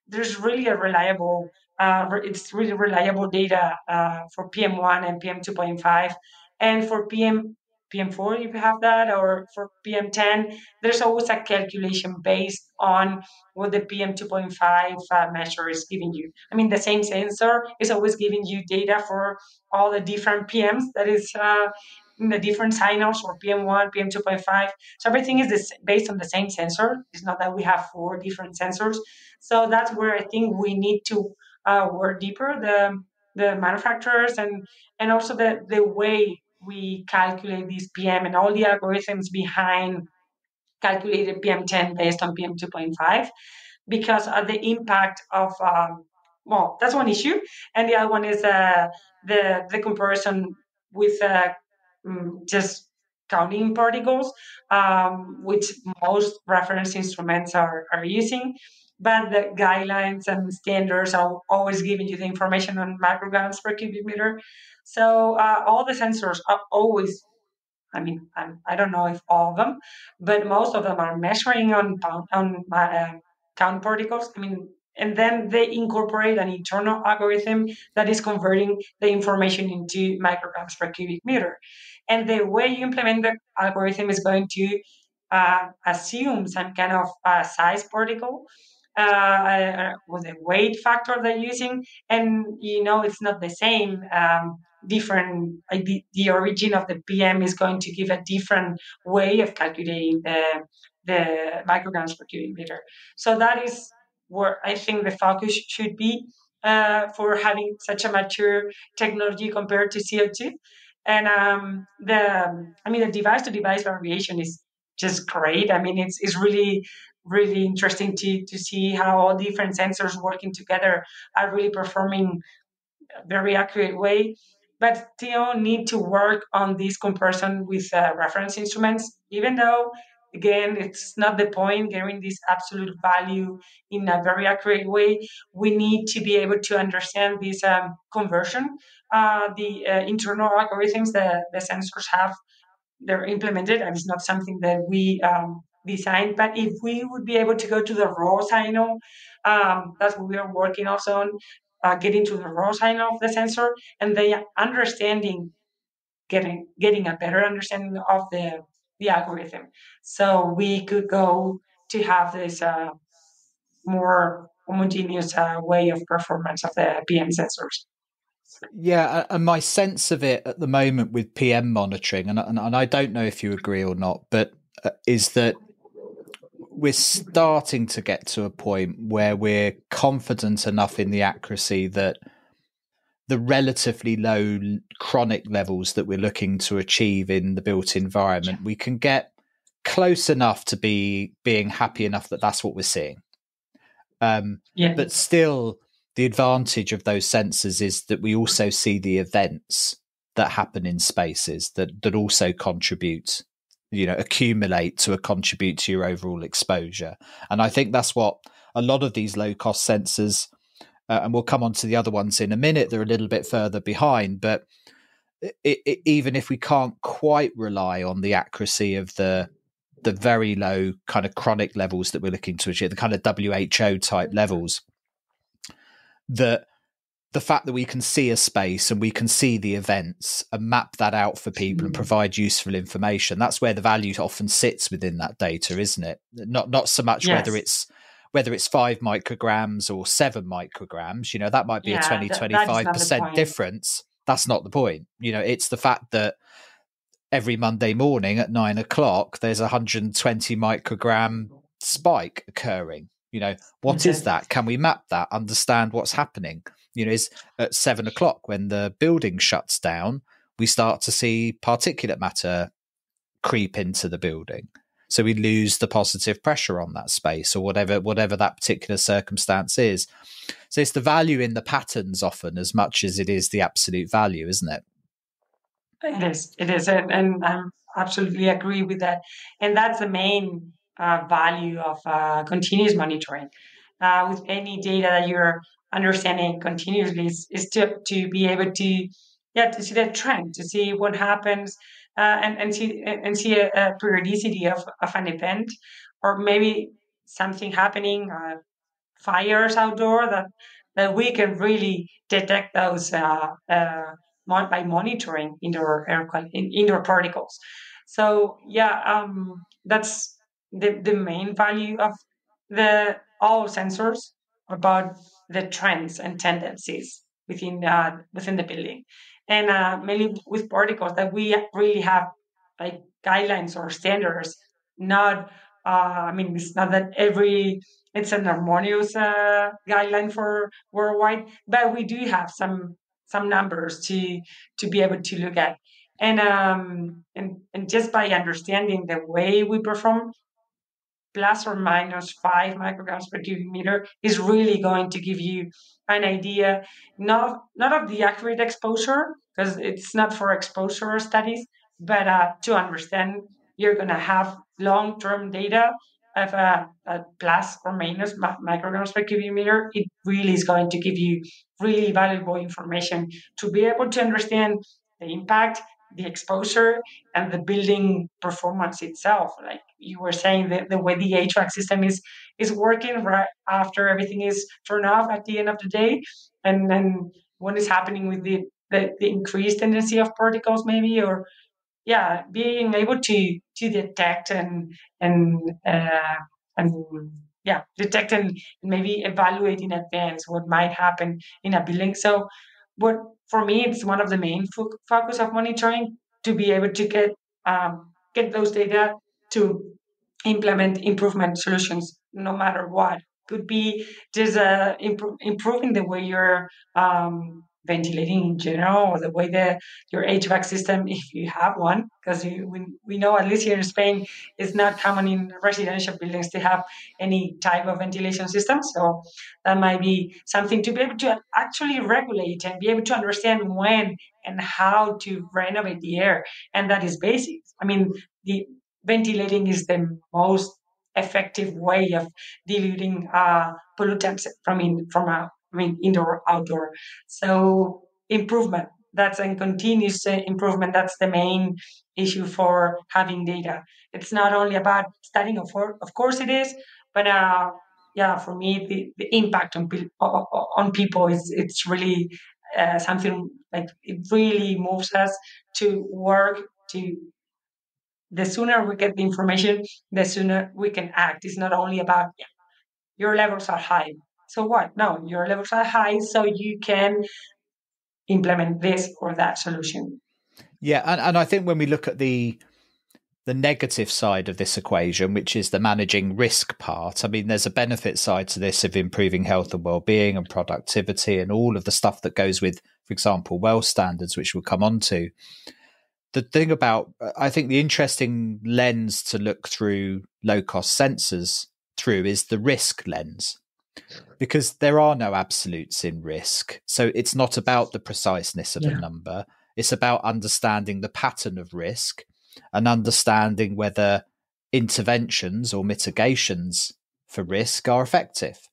there's really a reliable, it's really reliable data for PM1 and PM2.5. And for PM4, if you have that, or for PM10, there's always a calculation based on what the PM2.5 measure is giving you. I mean, the same sensor is always giving you data for all the different PMs that is in the different signals for PM1, PM2.5. So everything is based on the same sensor. It's not that we have four different sensors. So that's where I think we need to work deeper, the manufacturers and also the way we calculate these PM and all the algorithms behind calculated PM10 based on PM2.5, because of the impact of well, that's one issue, and the other one is the comparison with just counting particles, which most reference instruments are using. But the guidelines and standards are always giving you the information on micrograms per cubic meter. So all the sensors are always, I mean, I don't know if all of them, but most of them are measuring on count particles. I mean, and then they incorporate an internal algorithm that is converting the information into micrograms per cubic meter. And the way you implement the algorithm is going to assume some kind of size particle with a weight factor they're using, and it's not the same. Different the origin of the PM is going to give a different way of calculating the micrograms per cubic meter. So that is where I think the focus should be for having such a mature technology compared to CO2. And the device to device variation is just great. I mean, it's really really interesting to see how all different sensors working together are really performing very accurate way, but still need to work on this comparison with reference instruments, even though, again, it's not the point getting this absolute value in a very accurate way. We need to be able to understand this conversion, the internal algorithms that the sensors have, they're implemented, and it's not something that we designed. But if we would be able to go to the raw signal, that's what we are working also on, getting to the raw signal of the sensor, and the understanding, getting a better understanding of the algorithm, so we could go to have this more homogeneous way of performance of the PM sensors. Yeah, and my sense of it at the moment with PM monitoring, and I don't know if you agree or not, but is that we're starting to get to a point where we're confident enough in the accuracy that the relatively low chronic levels that we're looking to achieve in the built environment, we can get close enough to being happy enough that that's what we're seeing. But still, the advantage of those sensors is that we also see the events that happen in spaces that also contribute, accumulate to contribute to your overall exposure. And I think that's what a lot of these low cost sensors, and we'll come on to the other ones in a minute, they're a little bit further behind, but even if we can't quite rely on the accuracy of the very low kind of chronic levels that we're looking to achieve, the kind of WHO type levels, the fact that we can see a space and we can see the events and map that out for people and provide useful information, that's where the value often sits within that data, isn't it? Not so much whether it's 5 micrograms or 7 micrograms, that might be a 20-25% difference. That's not the point. It's the fact that every Monday morning at 9 o'clock, there's a 120 microgram spike occurring. What is Exactly. that? Can we map that? Understand what's happening? Is at 7 o'clock when the building shuts down, we start to see particulate matter creep into the building. So we lose the positive pressure on that space, or whatever that particular circumstance is. So it's the value in the patterns often as much as it is the absolute value, isn't it? It is, and I absolutely agree with that. And that's the main value of continuous monitoring. With any data that you're understanding continuously, is to be able to, yeah, to see the trend, to see what happens, and see a periodicity of an event, or maybe something happening. Fires outdoor, that we can really detect those by monitoring indoor particles. So yeah, that's the main value of the all sensors, about the trends and tendencies within the building, and mainly with particles, that we really have like guidelines or standards. Not, I mean, it's not that it's an harmonious guideline for worldwide, but we do have some numbers to be able to look at, and just by understanding the way we perform, plus or minus 5 micrograms per cubic meter is really going to give you an idea, not of the accurate exposure, because it's not for exposure studies, but to understand, you're going to have long-term data of a plus or minus micrograms per cubic meter. It really is going to give you really valuable information to be able to understand the impact, the exposure, and the building performance itself. Like you were saying, the way the HVAC system is working right after everything is turned off at the end of the day, and then what is happening with the increased tendency of particles, maybe, or yeah, being able to detect and uh, and yeah, detect and maybe evaluate in advance what might happen in a building. So, what for me, it's one of the main focus of monitoring, to be able to get those data to implement improvement solutions, no matter what. Could be just improving the way you're ventilating in general, or the way that your HVAC system, if you have one, because we know, at least here in Spain, it's not common in residential buildings to have any type of ventilation system. So that might be something to be able to actually regulate and be able to understand when and how to renovate the air. And that is basic. I mean, the ventilating is the most effective way of diluting pollutants from indoor outdoor. So improvement, that's a continuous improvement. That's the main issue for having data. It's not only about studying, of course it is, but yeah, for me, the impact on people is, it's really something like, it really moves us to work to. The sooner we get the information, the sooner we can act. It's not only about, yeah, your levels are high. So what? No, your levels are high, so you can implement this or that solution. Yeah, and I think when we look at the negative side of this equation, which is the managing risk part, I mean, there's a benefit side to this of improving health and well-being and productivity and all of the stuff that goes with, for example, well standards, which we'll come on to. The thing about, I think the interesting lens to look through low-cost sensors through is the risk lens, because there are no absolutes in risk. So it's not about the preciseness of a Yeah. number. It's about understanding the pattern of risk and understanding whether interventions or mitigations for risk are effective.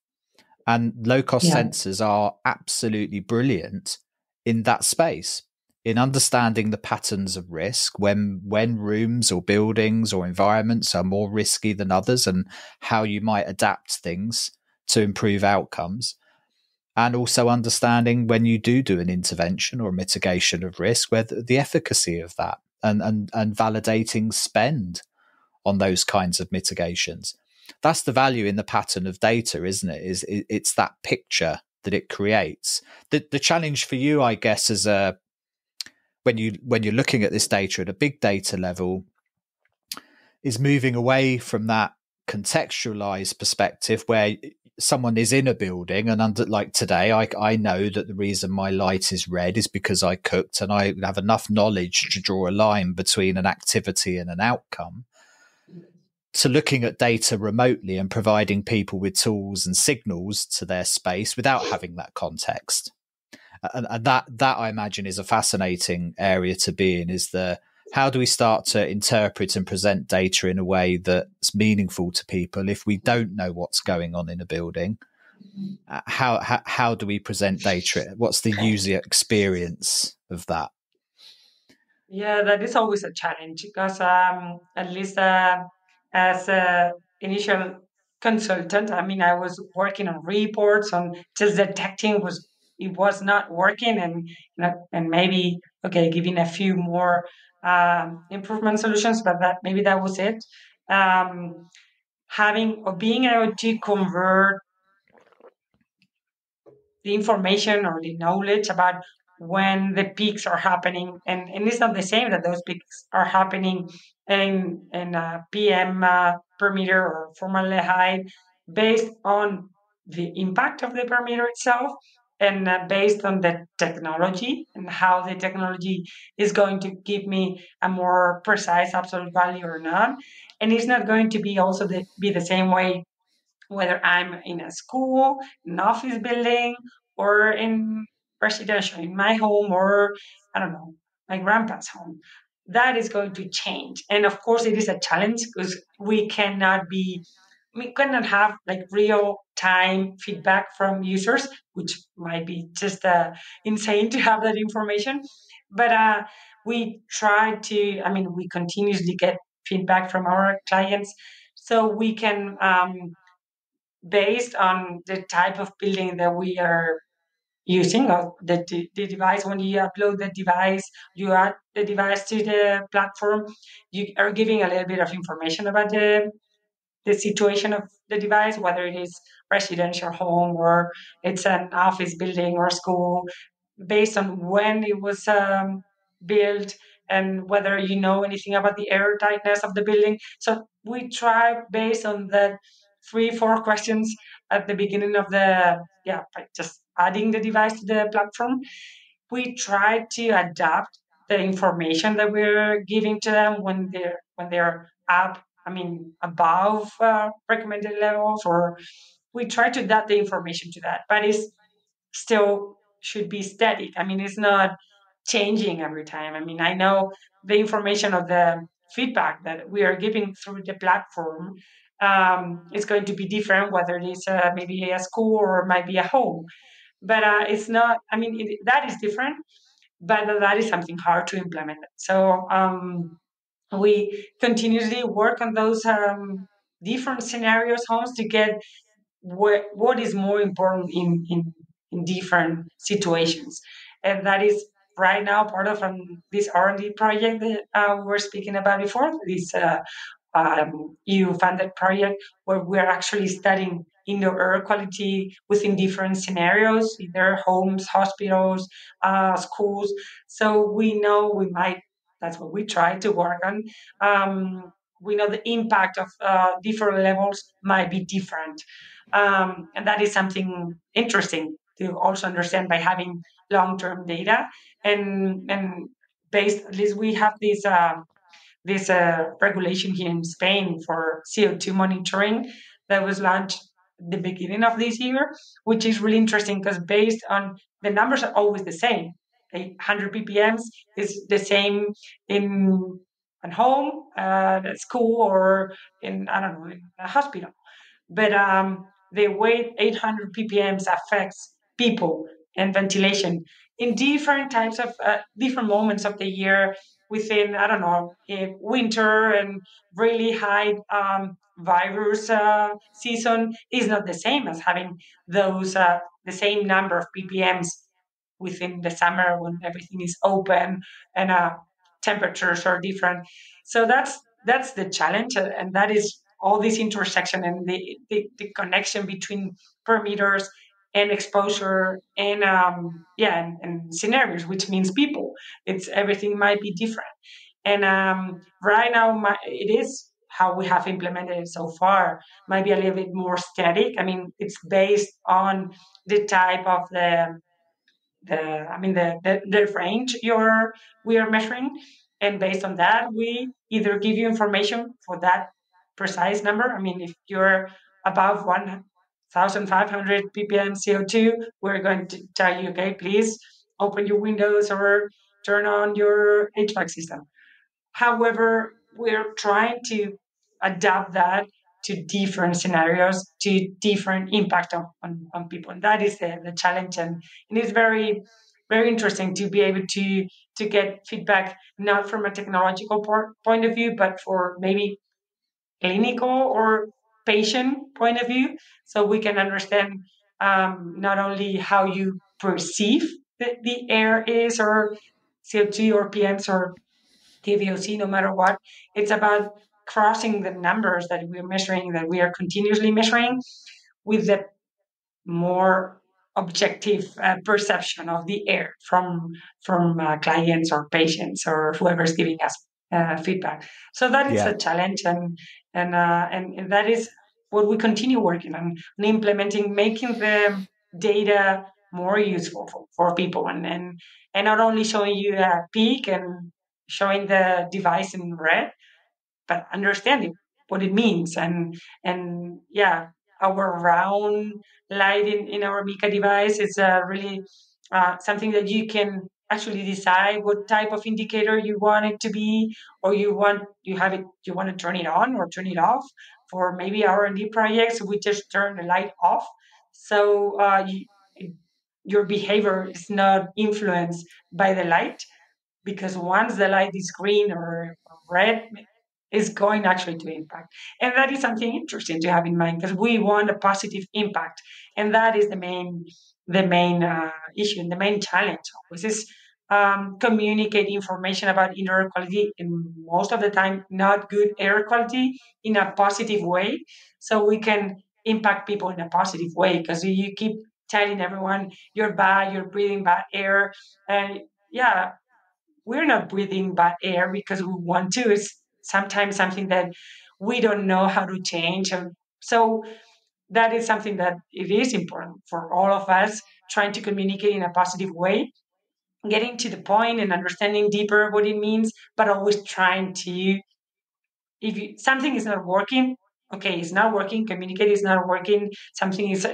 And low-cost Yeah. sensors are absolutely brilliant in that space, in understanding the patterns of risk, when rooms or buildings or environments are more risky than others, and how you might adapt things to improve outcomes. And also understanding when you do an intervention or mitigation of risk, whether the efficacy of that, and validating spend on those kinds of mitigations. That's the value in the pattern of data, isn't it? It's that picture that it creates. The challenge for you, I guess, as a when you're looking at this data at a big data level, is moving away from that contextualized perspective where someone is in a building and under, like today, I know that the reason my light is red is because I cooked, and I have enough knowledge to draw a line between an activity and an outcome, to looking at data remotely and providing people with tools and signals to their space without having that context. And that I imagine is a fascinating area to be in, is the how do we start to interpret and present data in a way that's meaningful to people if we don't know what's going on in a building? How do we present data? What's the user experience of that? Yeah, that is always a challenge because at least as a initial consultant, I mean, I was working on reports on just detecting was it was not working, and and maybe okay, giving a few more improvement solutions, but that maybe that was it. Um, Having or being able to convert the information or the knowledge about when the peaks are happening, and it's not the same that those peaks are happening in PM per meter or formaldehyde based on the impact of the per meter itself, and based on the technology and how the technology is going to give me a more precise absolute value or not. And it's not going to be also be the same way whether I'm in a school, an office building, or in residential, in my home, or I don't know, my grandpa's home. That is going to change. And of course, it is a challenge because we cannot have like real time feedback from users, which might be just insane to have that information. But we try to, I mean, we continuously get feedback from our clients so we can based on the type of building that we are using or the device. When you upload the device, you add the device to the platform, you are giving a little bit of information about the situation of the device, whether it is residential home or it's an office building or school, based on when it was built and whether you know anything about the air tightness of the building. So we try based on that 3 4 questions at the beginning of the by just adding the device to the platform. We try to adapt the information that we're giving to them when they're up, I mean, above recommended levels, or we try to adapt the information to that, but it's still should be static. I mean, it's not changing every time. I mean, I know the information of the feedback that we are giving through the platform is going to be different, whether it is maybe a school or it might be a home. But it's not, I mean, that is different, but that is something hard to implement. So we continuously work on those different scenarios, homes, to get what is more important in different situations. And that is right now part of this R&D project that we were speaking about before, this EU-funded project where we're actually studying indoor air quality within different scenarios, either homes, hospitals, schools. So we know we might, that's what we try to work on. We know the impact of different levels might be different. And that is something interesting to also understand by having long-term data. And based, at least we have this regulation here in Spain for CO2 monitoring that was launched at the beginning of this year, which is really interesting because based on the numbers are always the same. 100 ppms is the same in a home, at school, or in, I don't know, in a hospital. But the way 800 ppms affects people and ventilation in different types of different moments of the year within, I don't know, winter and really high virus season is not the same as having those the same number of ppms within the summer when everything is open and temperatures are different. So that's the challenge, and that is all this intersection and the connection between parameters and exposure and and scenarios, which means people. It's everything might be different. And right now, it is how we have implemented it so far. Might be a little bit more static. I mean, it's based on the type of the range we are measuring, and based on that, we either give you information for that precise number. I mean, if you're above 1,500 ppm CO2, we're going to tell you, okay, please open your windows or turn on your HVAC system. However, we're trying to adapt that to different scenarios, to different impact on people. And that is the challenge. And it's very, very interesting to be able to get feedback, not from a technological point of view, but for maybe clinical or patient point of view. So we can understand not only how you perceive the air is, or CO2 or PMs or TVOC, no matter what. It's about crossing the numbers that we're measuring, that we are continuously measuring, with the more objective perception of the air from clients or patients or whoever's giving us feedback. So that is Yeah. a challenge, and that is what we continue working on implementing, making the data more useful for people, and not only showing you a peak and showing the device in red, but understanding what it means. And yeah, our round light in our Mika device is really something that you can actually decide what type of indicator you want it to be, or you want to turn it on or turn it off. For maybe R&D projects, we just turn the light off, so your behavior is not influenced by the light, because once the light is green or red, is going actually to impact. And that is something interesting to have in mind, because we want a positive impact. And that is the main issue and the main challenge always is communicate information about indoor air quality, and most of the time not good air quality, in a positive way, so we can impact people in a positive way. Because you keep telling everyone you're bad, you're breathing bad air, and yeah, we're not breathing bad air because we want to. It's sometimes something that we don't know how to change. And so that is something that it is important for all of us, trying to communicate in a positive way, getting to the point and understanding deeper what it means, but always trying to, something is not working, okay, it's not working, communicate is not working, something is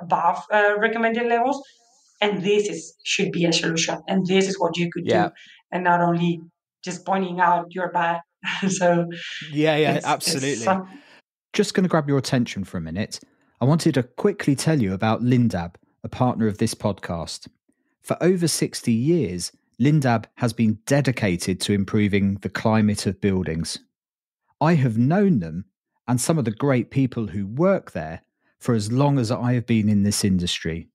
above recommended levels, and should be a solution, and this is what you could Yeah. do, and not only just pointing out you're bad. So Yeah, it's absolutely. Just going to grab your attention for a minute. I wanted to quickly tell you about Lindab, a partner of this podcast. For over 60 years, Lindab has been dedicated to improving the climate of buildings. I have known them and some of the great people who work there for as long as I have been in this industry.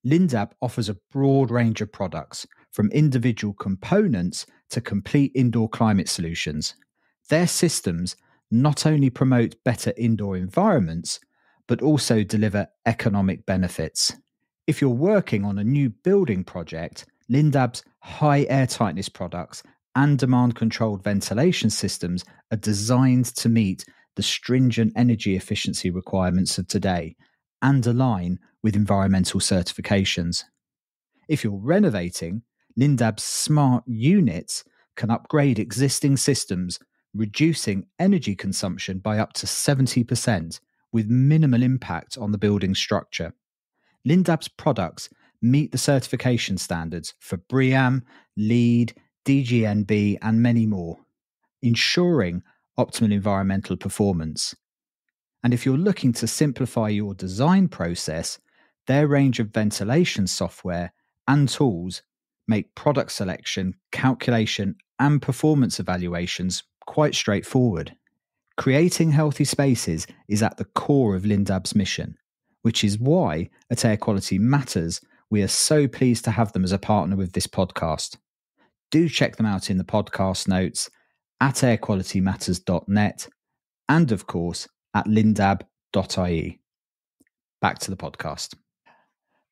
Lindab offers a broad range of products, from individual components to complete indoor climate solutions. Their systems not only promote better indoor environments, but also deliver economic benefits. If you're working on a new building project, Lindab's high air tightness products and demand-controlled ventilation systems are designed to meet the stringent energy efficiency requirements of today and align with environmental certifications. If you're renovating, Lindab's smart units can upgrade existing systems, reducing energy consumption by up to 70% with minimal impact on the building structure. Lindab's products meet the certification standards for BREEAM, LEED, DGNB, and many more, ensuring optimal environmental performance. And if you're looking to simplify your design process, their range of ventilation software and tools make product selection, calculation, and performance evaluations quite straightforward. Creating healthy spaces is at the core of Lindab's mission, which is why at Air Quality Matters, we are so pleased to have them as a partner with this podcast. Do check them out in the podcast notes at airqualitymatters.net and, of course, at lindab.ie. Back to the podcast.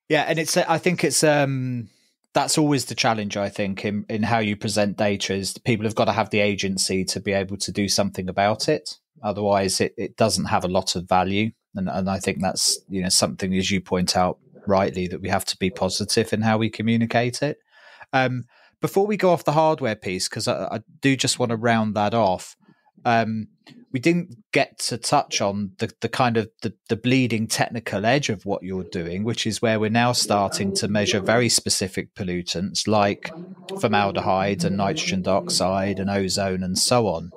Yeah, and I think it's that's always the challenge. I think in how you present data is people have got to have the agency to be able to do something about it. Otherwise, it doesn't have a lot of value. And I think that's something, as you point out rightly, that we have to be positive in how we communicate it. Um, Before we go off the hardware piece, because I do just want to round that off. We didn't get to touch on the kind of the bleeding technical edge of what you're doing, which is where we're now starting to measure very specific pollutants like formaldehyde and nitrogen dioxide and ozone and so on.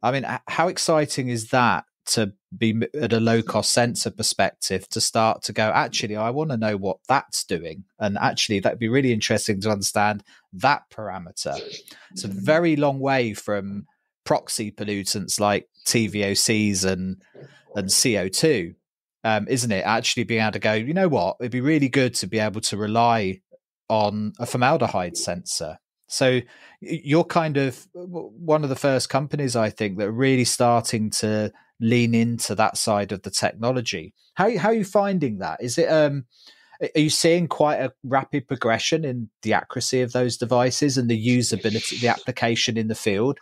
I mean, how exciting is that to be at a low cost sensor perspective to start to go, actually, I want to know what that's doing. And actually, that'd be really interesting to understand that parameter. It's a very long way from proxy pollutants like TVOCs and CO2, isn't it? Actually being able to go, you know what, it'd be really good to be able to rely on a formaldehyde sensor. So you're kind of one of the first companies, I think, that are really starting to lean into that side of the technology. How are you finding that? Is it are you seeing quite a rapid progression in the accuracy of those devices and the usability, the application in the field?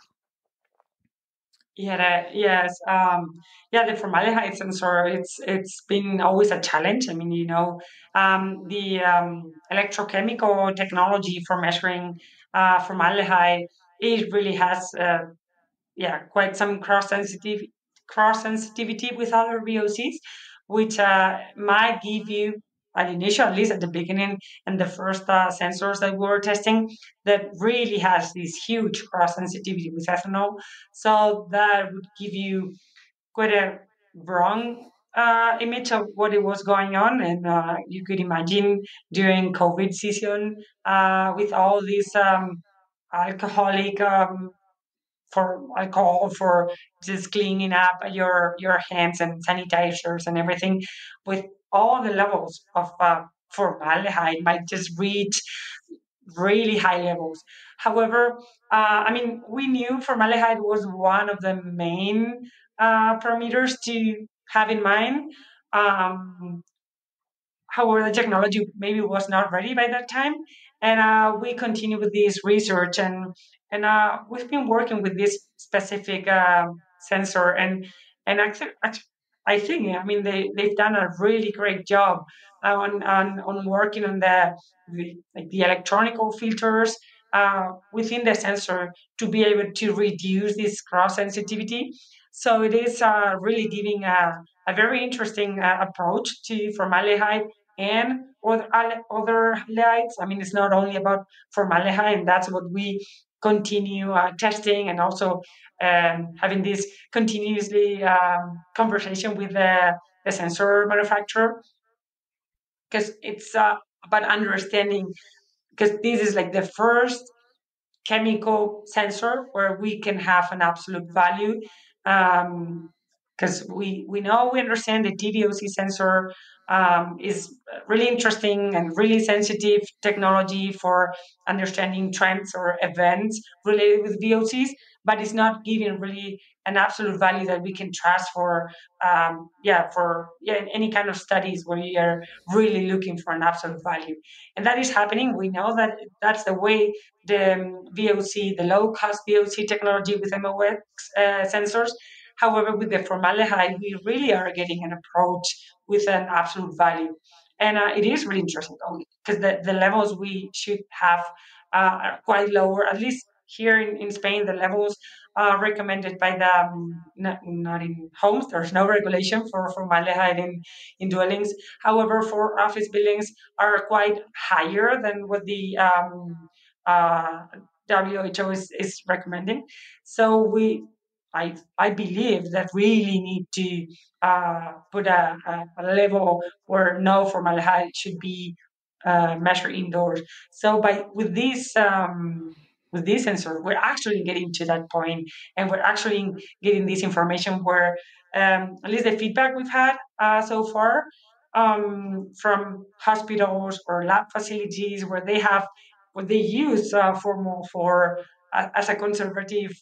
Yeah, yes. Yeah, the formaldehyde sensor, it's been always a challenge. I mean, the electrochemical technology for measuring formaldehyde, it really has quite some cross sensitivity with other VOCs, which might give you an initial, at least at the beginning, and the first sensors that we were testing, that really has this huge cross sensitivity with ethanol. So that would give you quite a wrong image of what it was going on. And you could imagine during COVID season with all these alcoholic for alcohol, for just cleaning up your hands and sanitizers and everything, with all the levels of formaldehyde might just reach really high levels. However, I mean, we knew formaldehyde was one of the main parameters to have in mind. Um, However, the technology maybe was not ready by that time, and we continue with this research, and we've been working with this specific sensor, and I think, I mean, they've done a really great job on working on the electronical filters within the sensor to be able to reduce this cross sensitivity. So it is really giving a very interesting approach to formaldehyde and other lights. I mean, it's not only about formaldehyde, and that's what we continue testing, and also having this continuously conversation with the sensor manufacturer, because it's about understanding, because this is like the first chemical sensor where we can have an absolute value. Because we understand the TVOC sensor is really interesting and really sensitive technology for understanding trends or events related with VOCs, but it's not giving really an absolute value that we can trust for any kind of studies where you are really looking for an absolute value. And that is happening. We know that that's the way the VOC, the low cost VOC technology with MOX sensors. However, with the formaldehyde, we really are getting an approach with an absolute value. And it is really interesting because the levels we should have are quite lower, at least here in Spain, the levels recommended by the, not in homes, there's no regulation for formaldehyde in dwellings. However, for office buildings are quite higher than what the uh, WHO is recommending. So I believe that really need to put a level where no formaldehyde should be measured indoors. So by with this sensor, we're actually getting to that point, and we're actually getting this information where at least the feedback we've had so far from hospitals or lab facilities where they have what they use for as a conservative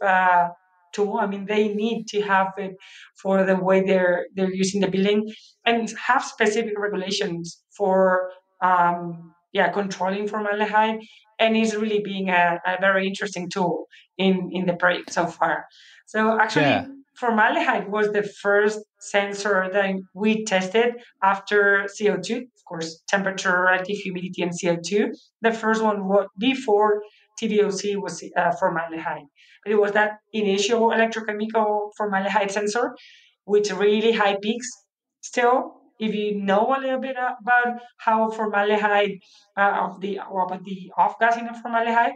tool. I mean, they need to have it for the way they're using the building, and have specific regulations for controlling formaldehyde, and is really being a very interesting tool in the project so far. So Yeah. actually, formaldehyde was the first sensor that we tested after CO2, of course, temperature, relative humidity, and CO2. The first one was before TVOC was formaldehyde. It was that initial electrochemical formaldehyde sensor with really high peaks. Still, if you know a little bit about how formaldehyde about the off gassing of formaldehyde,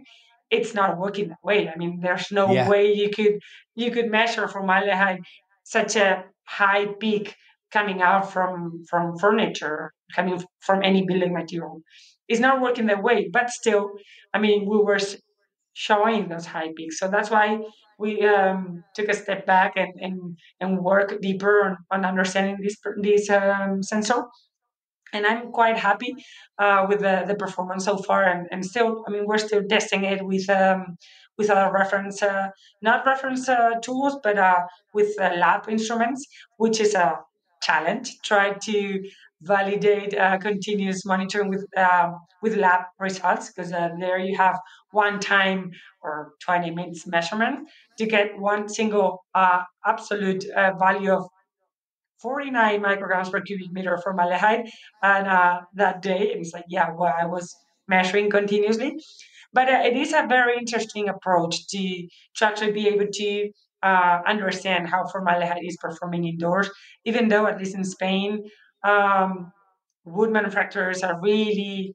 it's not working that way. I mean, there's no Yeah. way you could measure formaldehyde such a high peak coming out from furniture, coming from any building material. It's not working that way, but still, I mean, we were showing those high peaks. So that's why we took a step back and work deeper on understanding this sensor. And I'm quite happy with the performance so far. And still, I mean, we're still testing it with other reference, not reference tools, but with lab instruments, which is a challenge. Try to validate continuous monitoring with lab results, because there you have one time or 20 minutes measurement to get one single absolute value of 49 micrograms per cubic meter of formaldehyde. And that day, it was like, yeah, well, I was measuring continuously. But it is a very interesting approach to actually be able to understand how formaldehyde is performing indoors, even though, at least in Spain, um, wood manufacturers are really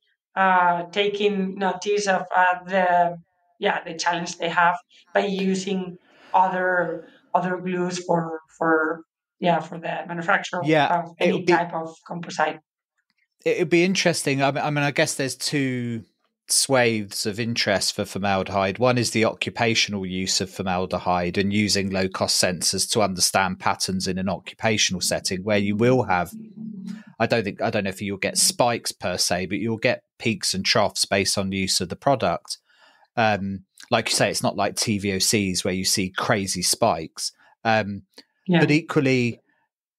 taking notice of the challenge they have by using other other glues for the manufacture Yeah. of It would any be type of composite. it'd be interesting. I mean, I guess there's two swathes of interest for formaldehyde. One is the occupational use of formaldehyde and using low cost sensors to understand patterns in an occupational setting where you will have, I don't know if you'll get spikes per se, but you'll get peaks and troughs based on the use of the product. Like you say, it's not like TVOCs where you see crazy spikes. Yeah, But equally,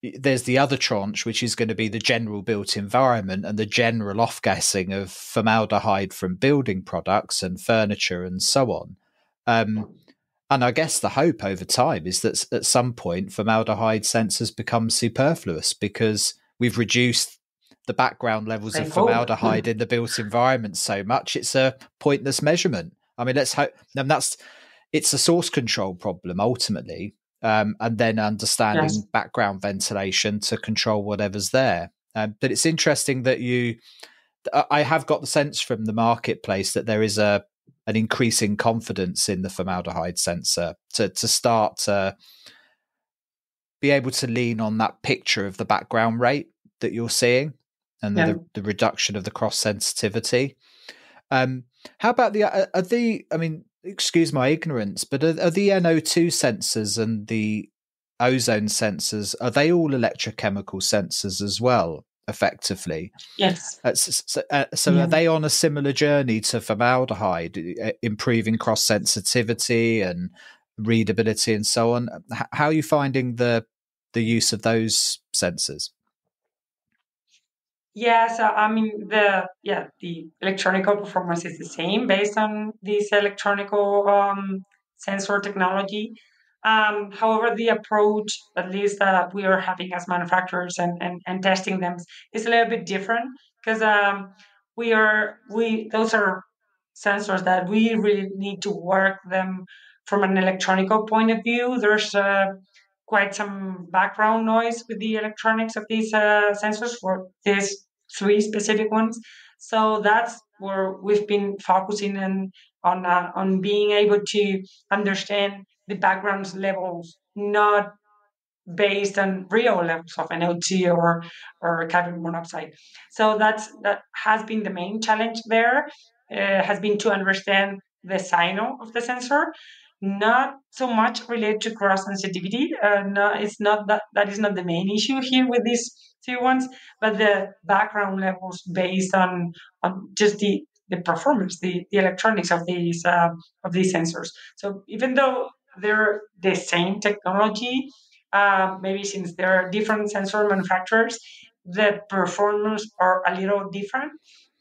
there's the other tranche, which is going to be the general built environment and the general off gassing of formaldehyde from building products and furniture and so on. Um, and I guess the hope over time is that at some point formaldehyde sensors become superfluous because we've reduced the background levels I of hope. formaldehyde in the built environment so much it's a pointless measurement. I mean, let's hope. And it's a source control problem ultimately, and then Yes, understanding background ventilation to control whatever's there. But it's interesting that I have got the sense from the marketplace that there is an increasing confidence in the formaldehyde sensor to start to be able to lean on that picture of the background rate that you're seeing and yeah. the reduction of the cross sensitivity. How about I mean, excuse my ignorance, but are the NO2 sensors and the ozone sensors, are they all electrochemical sensors as well, effectively? Yes, So are yeah. they on a similar journey to formaldehyde, improving cross sensitivity and readability and so on? How are you finding the use of those sensors? Yes, I mean the electronical performance is the same based on this electronical sensor technology. However, the approach, at least that we are having as manufacturers and testing them, is a little bit different, because we those are sensors that we really need to work them from an electronical point of view. There's quite some background noise with the electronics of these sensors for these three specific ones. So that's where we've been focusing on being able to understand the background levels, not based on real levels of NO2 or carbon monoxide. So that has been the main challenge there. Has been to understand the signal of the sensor, not so much related to cross sensitivity. No, it's not that is not the main issue here with these two ones, but the background levels based on just the performance, the electronics of these sensors. So even though they're the same technology, maybe since there are different sensor manufacturers, the performance are a little different.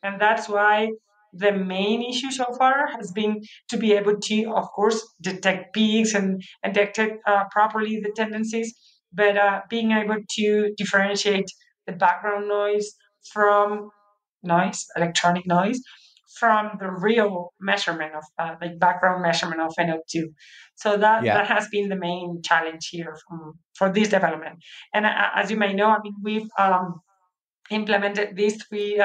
And that's why the main issue so far has been to be able to, of course, detect peaks and detect properly the tendencies, but being able to differentiate the background noise from electronic noise, from the real measurement of like background measurement of NO2. So Yeah. that has been the main challenge here for this development. And as you may know, I mean, we've implemented these three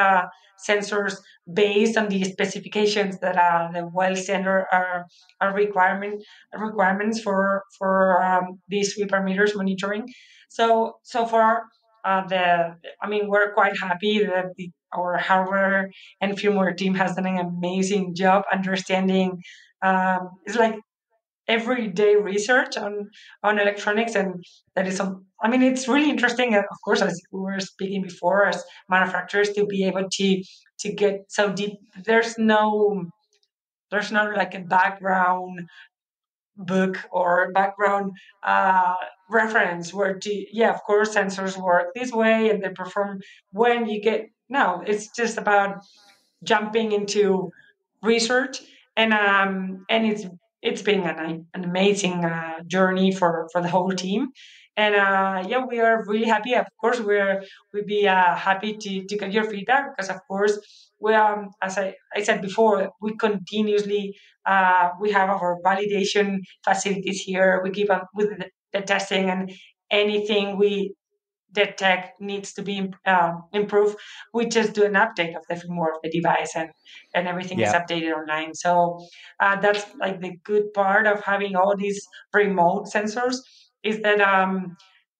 sensors based on the specifications that the well center are requirements for these three parameters monitoring. So far, the I mean, we're quite happy that our hardware and firmware team has done an amazing job understanding. It's like everyday research on electronics, and that is some I mean, it's really interesting, of course, as we were speaking before, as manufacturers, to be able to get so deep. There's no like a background book or background uh, reference where to yeah, of course, sensors work this way and they perform when you get no, it's just about jumping into research, and it's been an amazing journey for the whole team. And yeah, we are really happy. Of course, we'd be happy to get your feedback, because of course we as I said before, we continuously we have our validation facilities here. We keep on with the testing, and anything we the tech needs to be improved, we just do an update of the firmware of the device, and everything is Yeah. updated online. So that's like the good part of having all these remote sensors, is that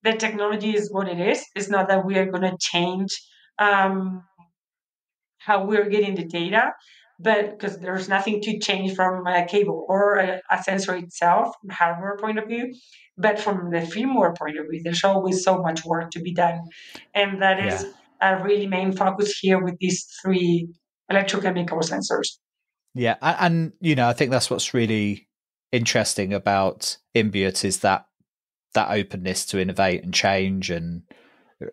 the technology is what it is. It's not that we are going to change um, how we're getting the data, but because there's nothing to change from a cable or a sensor itself, from a hardware point of view, but from the firmware point of view, there's always so much work to be done. And that Yeah. is a really main focus here with these three electrochemical sensors. Yeah. And I think that's what's really interesting about inBiot is that openness to innovate and change and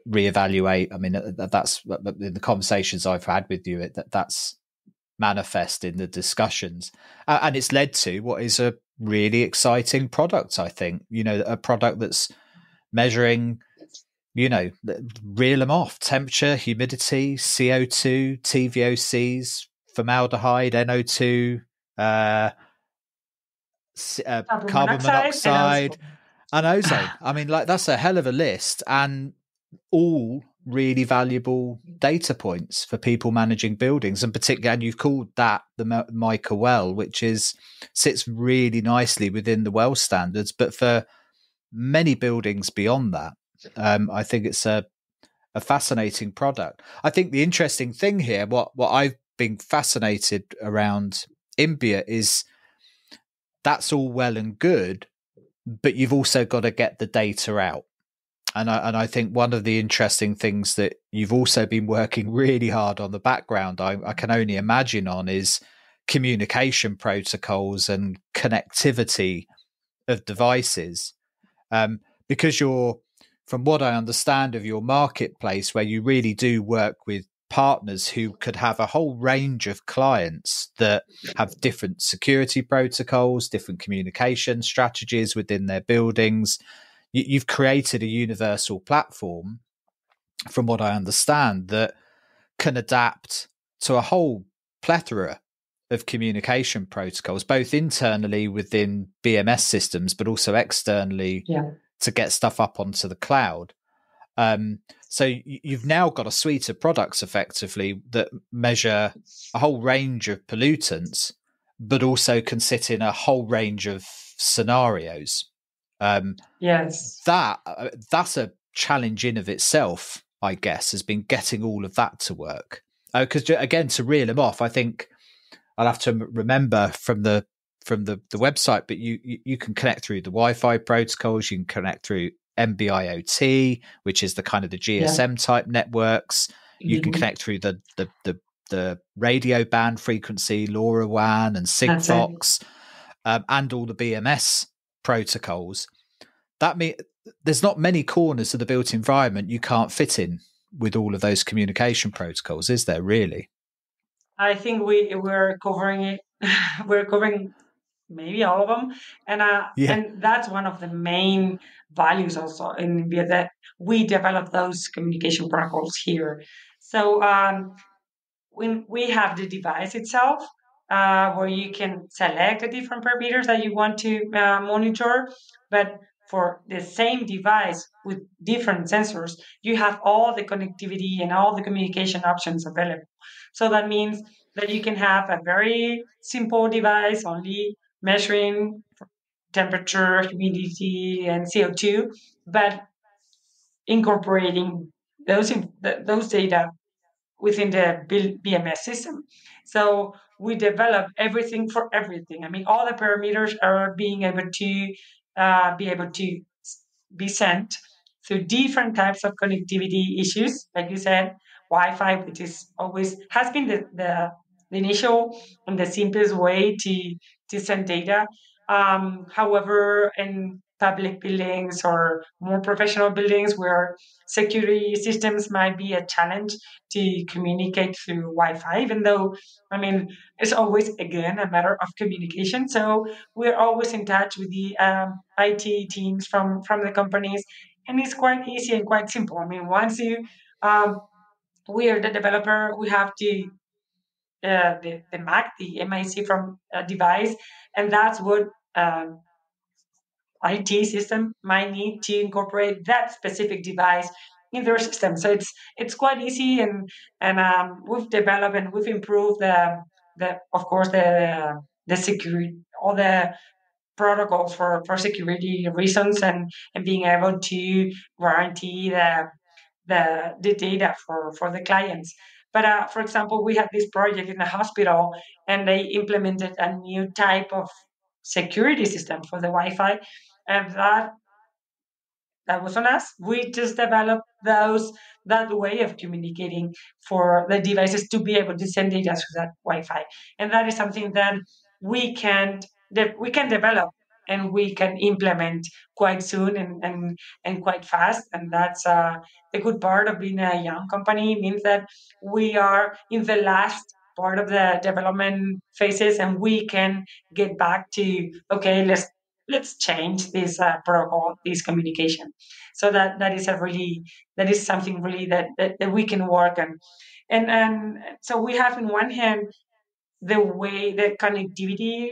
reevaluate. I mean, that's in the conversations I've had with you, that's manifest in the discussions, and it's led to what is a really exciting product. I think a product that's measuring, reel them off: temperature, humidity, CO2, TVOCs, formaldehyde, NO2, uh, Carbon carbon monoxide and monoxide, also and ozone. I mean, like, that's a hell of a list, and all really valuable data points for people managing buildings, and particularly, and you've called that the Mica well, which sits really nicely within the well standards, but for many buildings beyond that. I think it's a fascinating product. I think the interesting thing here, what I've been fascinated around inBiot, is that's all well and good, but you've also got to get the data out. And I think one of the interesting things that you've also been working really hard on the background, I can only imagine on, is communication protocols and connectivity of devices. Because from what I understand of your marketplace, where you really do work with partners who could have a whole range of clients that have different security protocols, different communication strategies within their buildings. You've created a universal platform, from what I understand, that can adapt to a whole plethora of communication protocols, both internally within BMS systems, but also externally yeah. to get stuff up onto the cloud. So you've now got a suite of products effectively that measure a whole range of pollutants, but also can sit in a whole range of scenarios. Yes. That's a challenge in of itself, I guess, has been getting all of that to work. Because again, to reel them off, I think I'll have to remember from the website, but you can connect through the Wi-Fi protocols, you can connect through NB-IoT, which is the kind of the Yeah. GSM type networks. You can connect through the radio band frequency, LoRaWAN and That's it. Sigfox, and all the BMS protocols. That means there's not many corners of the built environment you can't fit in with all of those communication protocols, is there really? I think we're covering it. We're covering maybe all of them, Yeah. and that's one of the main values also in India, that we develop those communication protocols here. So when we have the device itself, where you can select the different parameters that you want to monitor, but for the same device with different sensors, you have all the connectivity and all the communication options available. So that means that you can have a very simple device only measuring temperature, humidity, and CO2, but incorporating those data within the BMS system. So we develop everything for everything. I mean, all the parameters are being able to be able to be sent through different types of connectivity issues, like you said, Wi-Fi, which is always has been the initial and the simplest way to send data. However, in public buildings or more professional buildings where security systems might be a challenge to communicate through Wi-Fi, even though, I mean, it's always, again, a matter of communication. So we're always in touch with the IT teams from the companies, and it's quite easy and quite simple. I mean, once um, we are the developer, we have the Mac, the MIC from a device, and that's what IT system might need to incorporate that specific device in their system. So it's quite easy, and we've developed and we've improved the of course the security, all the protocols for security reasons, and being able to guarantee the data for the clients. But for example, we had this project in a hospital, and they implemented a new type of security system for the Wi-Fi, and that was on us. We just developed that way of communicating for the devices to be able to send data through that Wi-Fi, and that is something that we can develop and we can implement quite soon, and quite fast. And that's the good part of being a young company, means that we are in the last part of the development phases, and we can get back to, okay, let's change this protocol, this communication. So that is a really, that is something really that we can work on. And so we have in one hand the way the connectivity,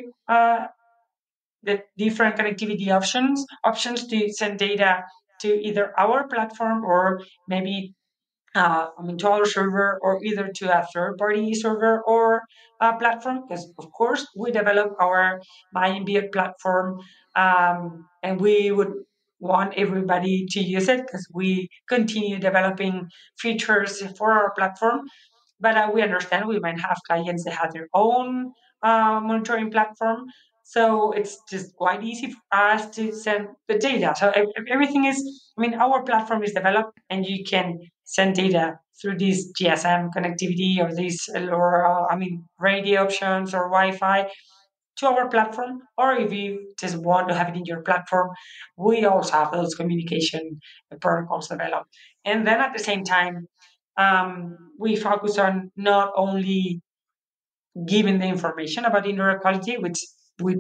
the different connectivity options to send data to either our platform, or maybe to our server, or either to a third party server or platform, because of course we develop our my inBiot platform, and we would want everybody to use it because we continue developing features for our platform. But we understand we might have clients that have their own monitoring platform. So it's just quite easy for us to send the data. So everything is, I mean, our platform is developed, and you can send data through this GSM connectivity, or these, or radio options or Wi-Fi to our platform. Or if you just want to have it in your platform, we also have those communication protocols developed. And then at the same time, we focus on not only giving the information about indoor quality, which we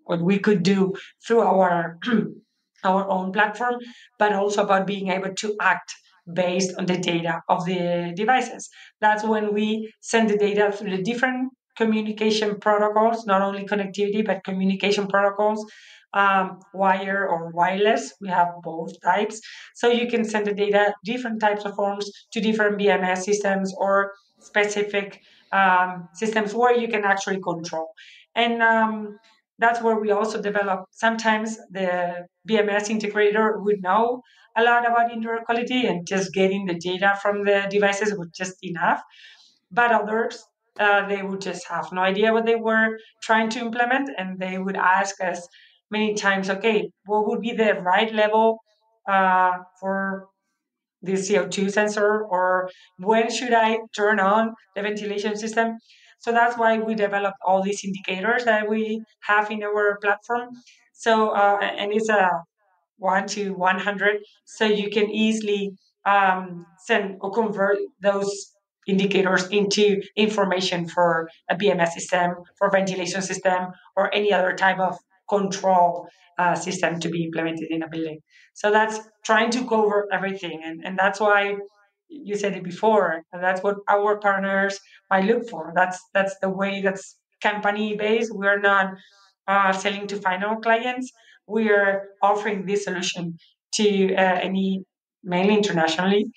what we could do through our our own platform, but also about being able to act based on the data of the devices. That's when we send the data through the different communication protocols, not only connectivity but communication protocols, wire or wireless. We have both types, so you can send the data different types of forms to different BMS systems, or specific systems where you can actually control. And that's where we also develop. Sometimes the BMS integrator would know a lot about indoor quality, and just getting the data from the devices was just enough. But others, they would just have no idea what they were trying to implement, and they would ask us many times, okay, what would be the right level for the CO2 sensor, or when should I turn on the ventilation system? So that's why we developed all these indicators that we have in our platform. So, and it's a 1 to 100, so you can easily send or convert those indicators into information for a BMS system, for ventilation system, or any other type of control system to be implemented in a building. So that's trying to cover everything, and that's why you said it before. And that's what our partners might look for. That's the way that's company based. We're not selling to final clients. We are offering this solution to any mainly internationally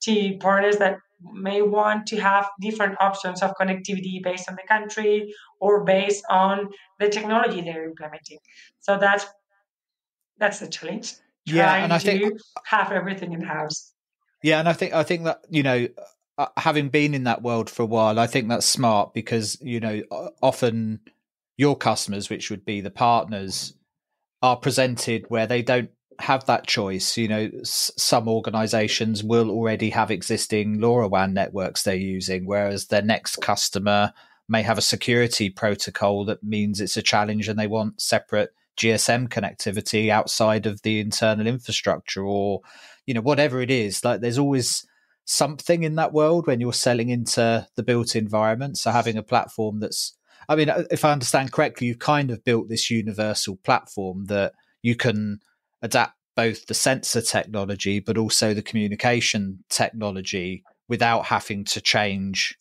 to partners that may want to have different options of connectivity based on the country or based on the technology they're implementing. So that's the challenge, Yeah, and trying I think to have everything in house. yeah, and I think that having been in that world for a while, I think that's smart because often your customers, which would be the partners, are presented where they don't have that choice. Some organizations will already have existing LoRaWAN networks they're using, whereas their next customer may have a security protocol that means it's a challenge and they want separate GSM connectivity outside of the internal infrastructure, or whatever it is. Like, there's always something in that world when you're selling into the built environment. So having a platform that's, I mean, if I understand correctly, you've kind of built this universal platform that you can adapt both the sensor technology but also the communication technology without having to change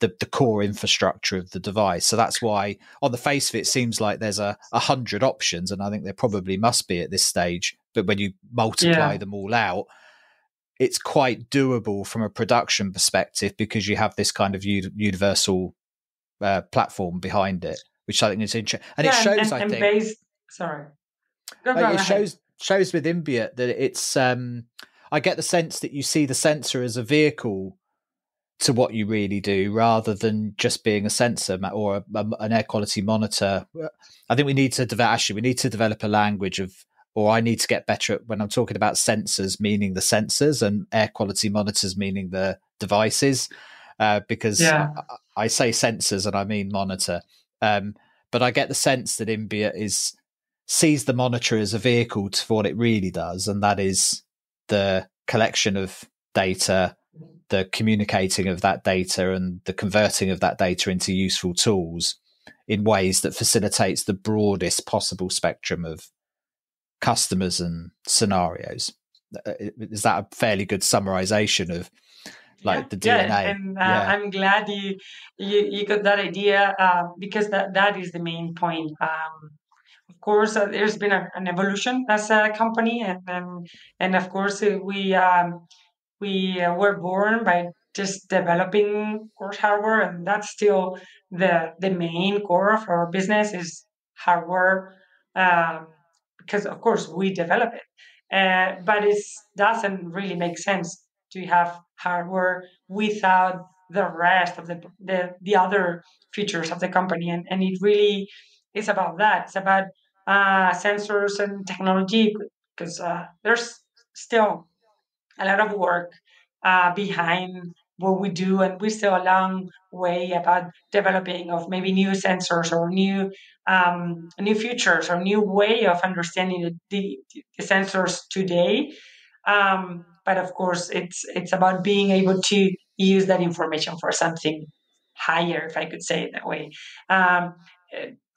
the core infrastructure of the device. So that's why, on the face of it, seems like there's 100 options, and I think there probably must be at this stage. But when you multiply Yeah, them all out, it's quite doable from a production perspective because you have this kind of universal platform behind it, which I think is interesting. And it yeah, shows, I and think, based. Sorry, go it ahead. shows with inBiot that it's. I get the sense that you see the sensor as a vehicle to what you really do, rather than just being a sensor or an air quality monitor. I think we need to develop a language of, or I need to get better at, when I'm talking about sensors, meaning the sensors, and air quality monitors, meaning the devices, because Yeah, I say sensors and I mean monitor. But I get the sense that inBiot sees the monitor as a vehicle for what it really does, and that is the collection of data, the communicating of that data, and the converting of that data into useful tools in ways that facilitates the broadest possible spectrum of customers and scenarios. Is that a fairly good summarization of yeah, like the yeah, DNA? and Yeah. I'm glad you got that idea because that is the main point. Of course, there's been an evolution as a company, and of course we were born by just developing core hardware, and that's still the main core of our business is hardware, um, because of course we develop it, but it doesn't really make sense to have hardware without the rest of the other features of the company, and it really is about that. It's about sensors and technology because there's still a lot of work behind what we do, and we're still a long way about developing of maybe new sensors or new features or new way of understanding the sensors today. But of course, it's about being able to use that information for something higher, if I could say it that way. Um,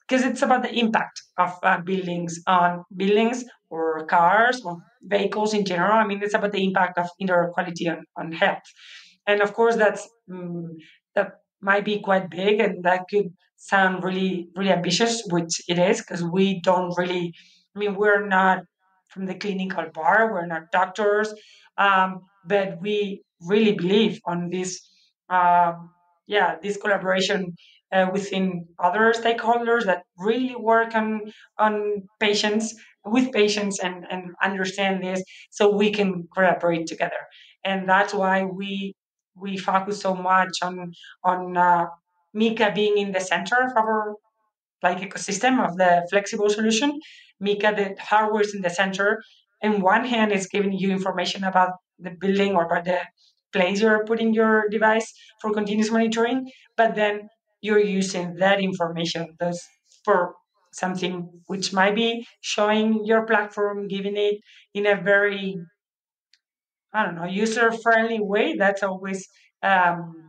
because it's about the impact of buildings on buildings or cars or vehicles in general. I mean, it's about the impact of indoor quality on health. And of course, that might be quite big and that could sound really, really ambitious, which it is, because we don't really, I mean, we're not from the clinical bar, we're not doctors, but we really believe on this, this collaboration within other stakeholders that really work on patients with patients and understand this so we can collaborate together. And that's why we focus so much on Mika being in the center of our like ecosystem of the flexible solution. Mika, the hardware is in the center. In one hand, it's giving you information about the building or about the place you're putting your device for continuous monitoring, but then you're using that information thus for something which might be showing your platform, giving it in a very I don't know, user friendly way. Um,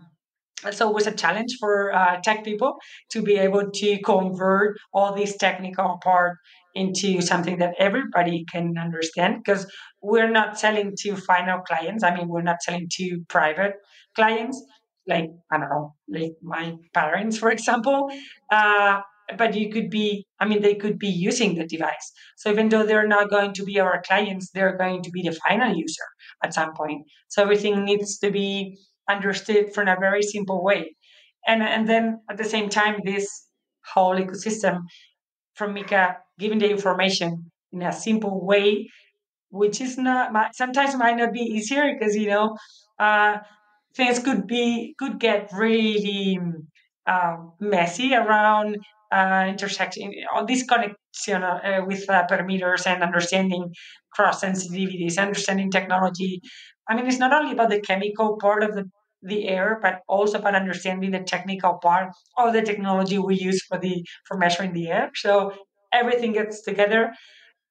that's always a challenge for tech people to be able to convert all this technical part into something that everybody can understand, because we're not selling to final clients. I mean, we're not selling to private clients, like, I don't know, like my parents, for example. uh, but you could be, I mean, they could be using the device. So even though they're not going to be our clients, they're going to be the final user at some point. So everything needs to be understood from a very simple way. And then at the same time, this whole ecosystem from Mika giving the information in a simple way, which is not sometimes might not be easier, because uh, things could get really messy around intersection, all this connection with parameters and understanding cross sensitivities, understanding technology. I mean, it's not only about the chemical part of the air, but also about understanding the technical part of the technology we use for measuring the air. So everything gets together,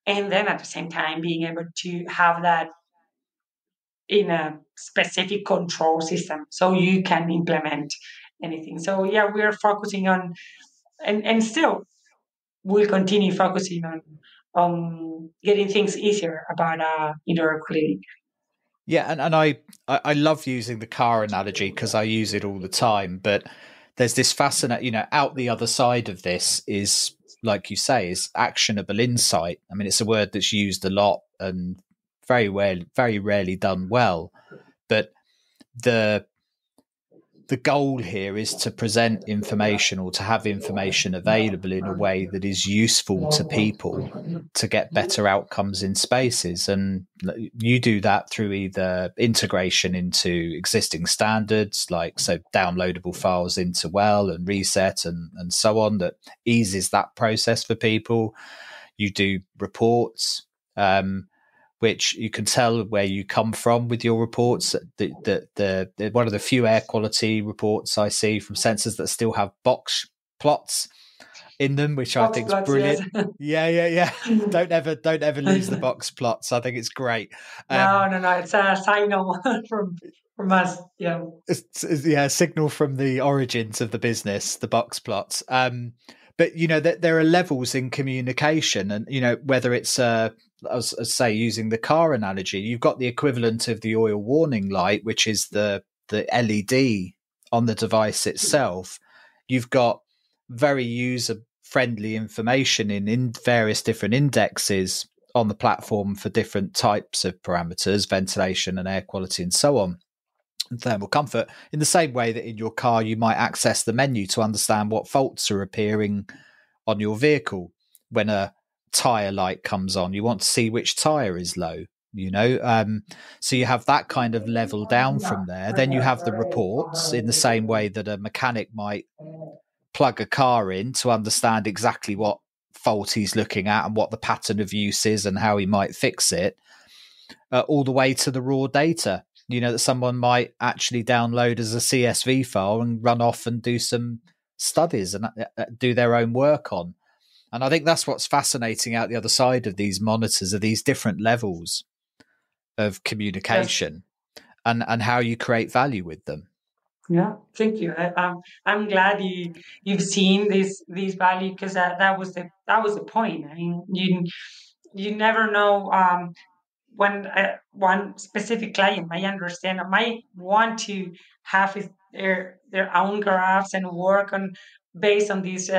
and then at the same time being able to have that in a specific control system so you can implement anything. So yeah, we are focusing on, and still we'll continue focusing on getting things easier about indoor quality. Yeah, and I love using the car analogy because I use it all the time. But there's this fascinating, out the other side of this is, like you say, is actionable insight. I mean, it's a word that's used a lot and very rarely done well. But the the goal here is to present information or to have information available in a way that is useful to people to get better outcomes in spaces. And you do that through either integration into existing standards, like so downloadable files into well and reset and so on, that eases that process for people. You do reports, which you can tell where you come from with your reports. The one of the few air quality reports I see from sensors that still have box plots in them, which I Box think is plots, yes. brilliant. Yeah. Don't ever lose the box plots. I think it's great. No, no, no. It's a signal from us. Yeah. Yeah, a signal from the origins of the business, the box plots. But there are levels in communication, and whether it's as say using the car analogy, you've got the equivalent of the oil warning light, which is the LED on the device itself. You've got very user friendly information in various different indexes on the platform for different types of parameters, ventilation and air quality and so on, and thermal comfort, in the same way that in your car you might access the menu to understand what faults are appearing on your vehicle. When a tire light comes on, you want to see which tire is low, so you have that kind of level down from there. Then you have the reports in the same way that a mechanic might plug a car in to understand exactly what fault he's looking at and what the pattern of use is and how he might fix it, all the way to the raw data, that someone might actually download as a CSV file and run off and do some studies and do their own work on. And I think that's what's fascinating out the other side of these monitors, are these different levels of Yes. communication and how you create value with them. Yeah. Thank you. I'm glad you've seen this value, because that was the point. I mean, you never know when one specific client might understand or might want to have their own graphs and work on based on this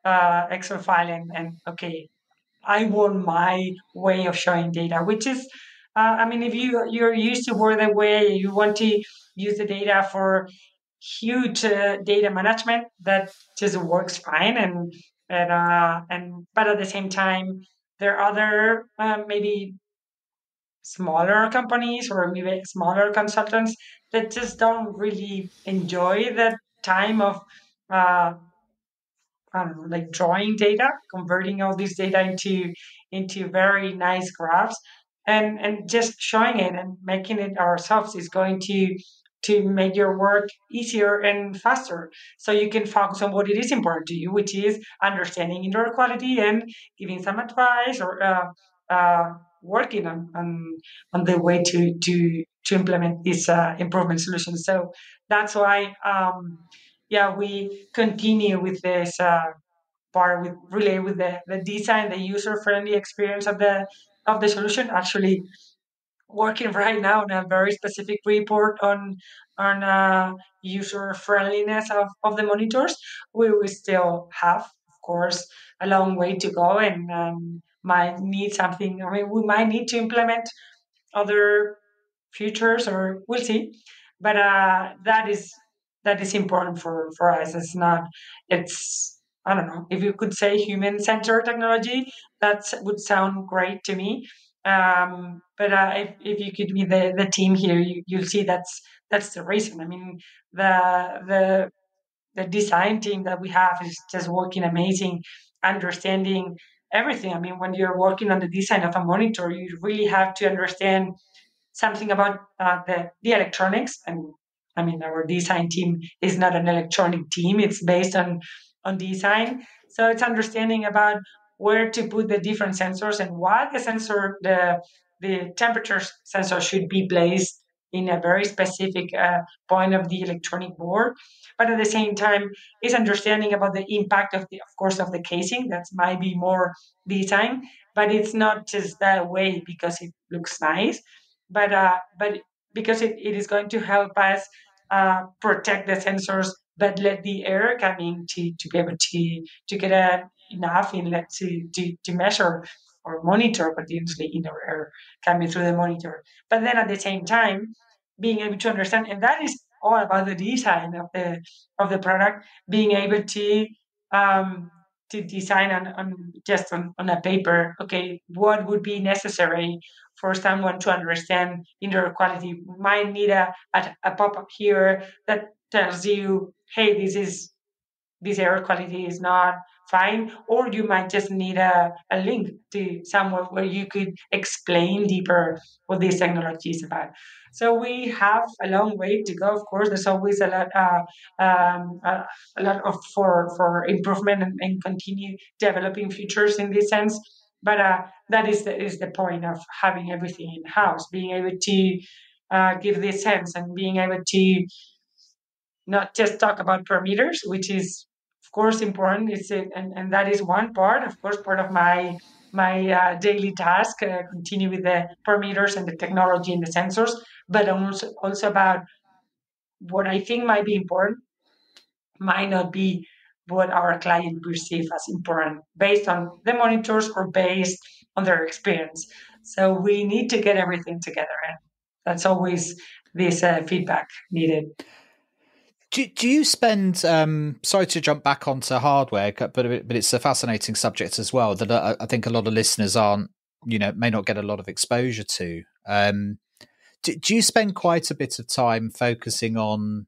Excel file, and okay, I want my way of showing data, which is, I mean, if you're used to work that way, you want to use the data for huge data management, that just works fine, and but at the same time, there are other maybe smaller companies or maybe smaller consultants that just don't really enjoy that time of uh, I don't know, like drawing data, converting all this data into very nice graphs, and just showing it and making it ourselves is going to make your work easier and faster. So you can focus on what it is important to you, which is understanding indoor quality and giving some advice or working on the way to implement these improvement solutions. So that's why, yeah, we continue with this part with relate with the design, the user friendly experience of the solution. Actually, working right now on a very specific report on user friendliness of the monitors. We still have, of course, a long way to go, and might need something. I mean, we might need to implement other futures, or we'll see. But that is important for us. It's not. It's, I don't know, if you could say human centered technology. That would sound great to me. But if you could be the team here, you'll see that's the reason. I mean, the the design team that we have is just working amazing, understanding everything. I mean, when you're working on the design of a monitor, you really have to understand something about the electronics. And I mean, our design team is not an electronic team, it's based on design. So it's understanding about where to put the different sensors and what the temperature sensor should be placed in a very specific point of the electronic board. But at the same time, is understanding about the impact of the, of course, of the casing. That might be more design, but it's not just that way because it looks nice, but because it is going to help us protect the sensors, but let the air come in to be able to get enough inlet to measure or monitor continuously indoor air coming through the monitor. But then at the same time, being able to understand, and that is all about the design of the product, being able um, to design on just on a paper. Okay, what would be necessary for someone to understand indoor quality? Might need a pop-up here that tells you, hey, this air quality is not fine, or you might just need a link to somewhere where you could explain deeper what this technology is about. So we have a long way to go. Of course, there's always a lot of for improvement, and continue developing features in this sense. But that is the point of having everything in house, being able to give this sense, and being able to not just talk about parameters, which is of course important. And that is one part, of course, part of my daily task. Continue with the parameters and the technology and the sensors, but also about what I think might be important might not be what our client perceive as important based on the monitors or based on their experience. So we need to get everything together, and that's always this feedback needed. Do you spend? Sorry to jump back onto hardware, but it's a fascinating subject as well that I think a lot of listeners aren't, may not get a lot of exposure to. Do you spend quite a bit of time focusing on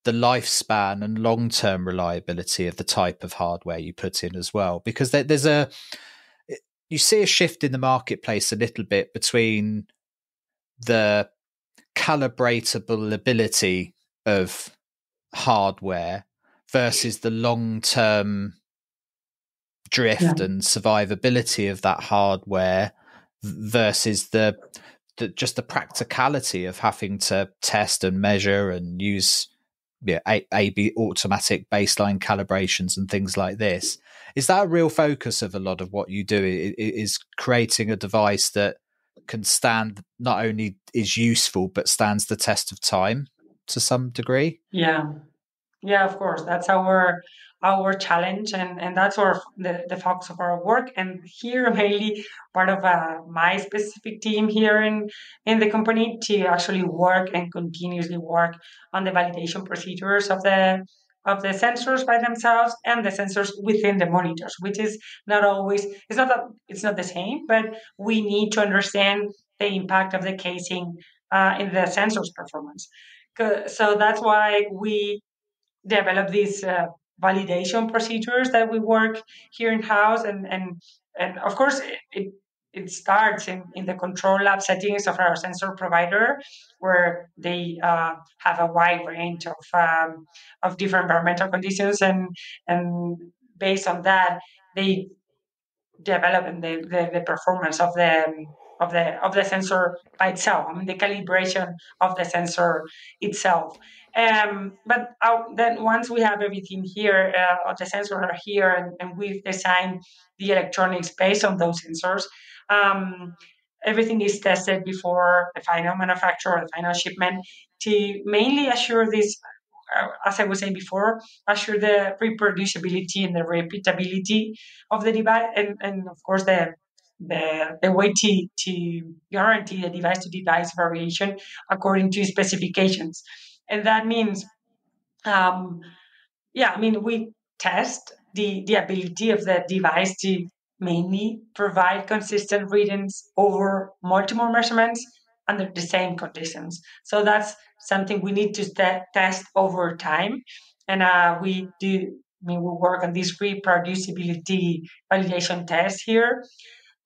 the lifespan and long-term reliability of the type of hardware you put in as well? Because you see a shift in the marketplace a little bit between the calibratable ability of hardware versus the long-term Yeah. drift and survivability of that hardware versus the just the practicality of having to test and measure and use A/B automatic baseline calibrations and things like this. Is that a real focus of a lot of what you do? Is creating a device that can stand, not only is useful, but stands the test of time to some degree? Yeah. Yeah, of course. That's our challenge, and that's the focus of our work. And here, mainly part of my specific team here in the company to actually work and continuously work on the validation procedures of the sensors by themselves and the sensors within the monitors, which is not always, it's not that it's not the same, but we need to understand the impact of the casing in the sensors performance. So that's why we develop these validation procedures that we work here in house, and of course it starts in the control lab settings of our sensor provider, where they have a wide range of different environmental conditions, and based on that they develop the performance of them of the sensor by itself. I mean, the calibration of the sensor itself. But then once we have everything here, the sensors are here, and we've designed the electronics based on those sensors. Um, Everything is tested before the final manufacture or the final shipment to mainly assure this, as I was saying before, assure the reproducibility and the repeatability of the device, and of course the way to guarantee the device to device variation according to specifications. And that means, um, yeah, I mean, we test the ability of the device to mainly provide consistent readings over multiple measurements under the same conditions. So that's something we need to test over time. And we do, I mean, we work on this reproducibility validation test here.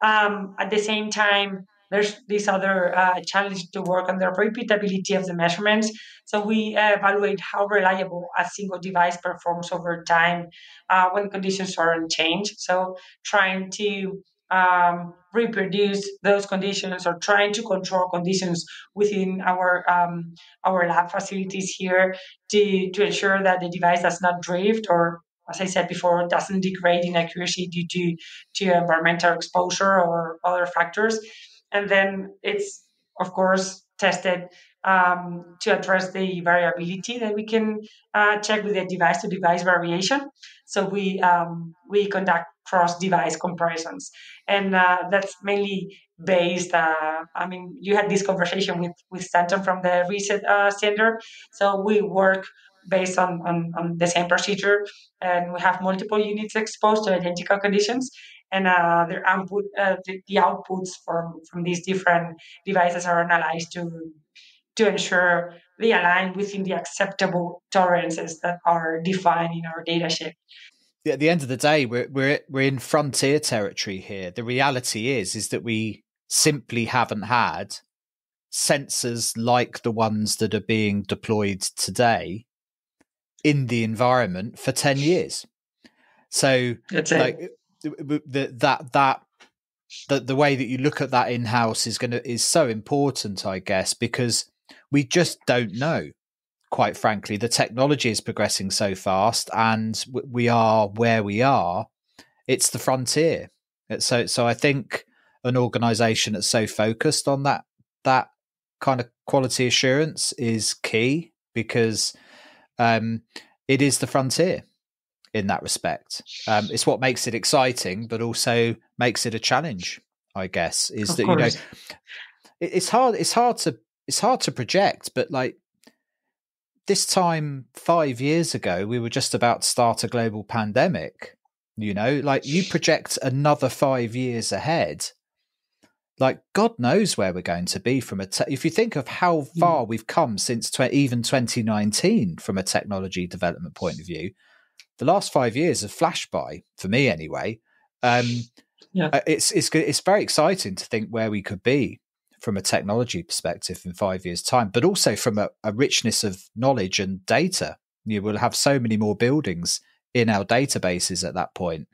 At the same time, there's this other challenge to work on the repeatability of the measurements. So we evaluate how reliable a single device performs over time when conditions are unchanged. So trying to reproduce those conditions or trying to control conditions within our lab facilities here to ensure that the device does not drift or, as I said before, doesn't degrade in accuracy due to environmental exposure or other factors. And then it's, of course, tested to address the variability that we can check with the device to device variation. So we conduct cross device comparisons. And that's mainly based, I mean, you had this conversation with Stanton from the research center. So we work based on the same procedure, and we have multiple units exposed to identical conditions, and the outputs from these different devices are analyzed to ensure they align within the acceptable tolerances that are defined in our data sheet. At the end of the day, we're in frontier territory here. The reality is that we simply haven't had sensors like the ones that are being deployed today in the environment for 10 years. So That's like it. the way that you look at that in-house is so important, I guess, because we just don't know. Quite frankly, the technology is progressing so fast, and we are where we are. It's the frontier. So I think an organization that's so focused on that kind of quality assurance is key, because it is the frontier in that respect. It's what makes it exciting, but also makes it a challenge, I guess, is Of that, you know, course. it's hard to project, but like this time 5 years ago, we were just about to start a global pandemic. You know, like you project another 5 years ahead, like God knows where we're going to be from if you think of how far we've come since even 2019 from a technology development point of view. The last 5 years have flashed by, for me anyway. Yeah. It's very exciting to think where we could be from a technology perspective in 5 years' time, but also from a richness of knowledge and data. You will have so many more buildings in our databases at that point.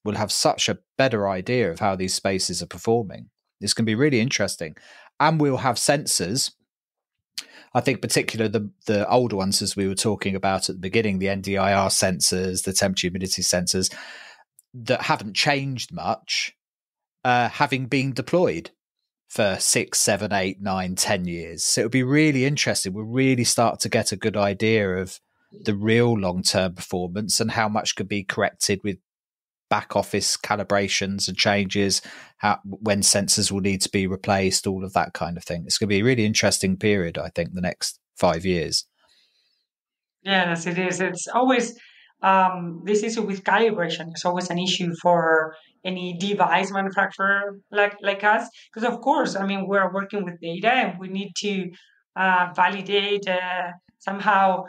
We'll have such a better idea of how these spaces are performing. It's going to be really interesting. And we'll have sensors. I think particularly the older ones, as we were talking about at the beginning, the NDIR sensors, the temperature humidity sensors, that haven't changed much, having been deployed for 6, 7, 8, 9, 10 years. So it'll be really interesting. We'll really start to get a good idea of the real long-term performance and how much could be corrected with back office calibrations and changes, when sensors will need to be replaced, all of that kind of thing. It's going to be a really interesting period, I think, the next 5 years. Yes, it is. It's always this issue with calibration is always an issue for any device manufacturer like us, because of course, I mean, we're working with data and we need to validate somehow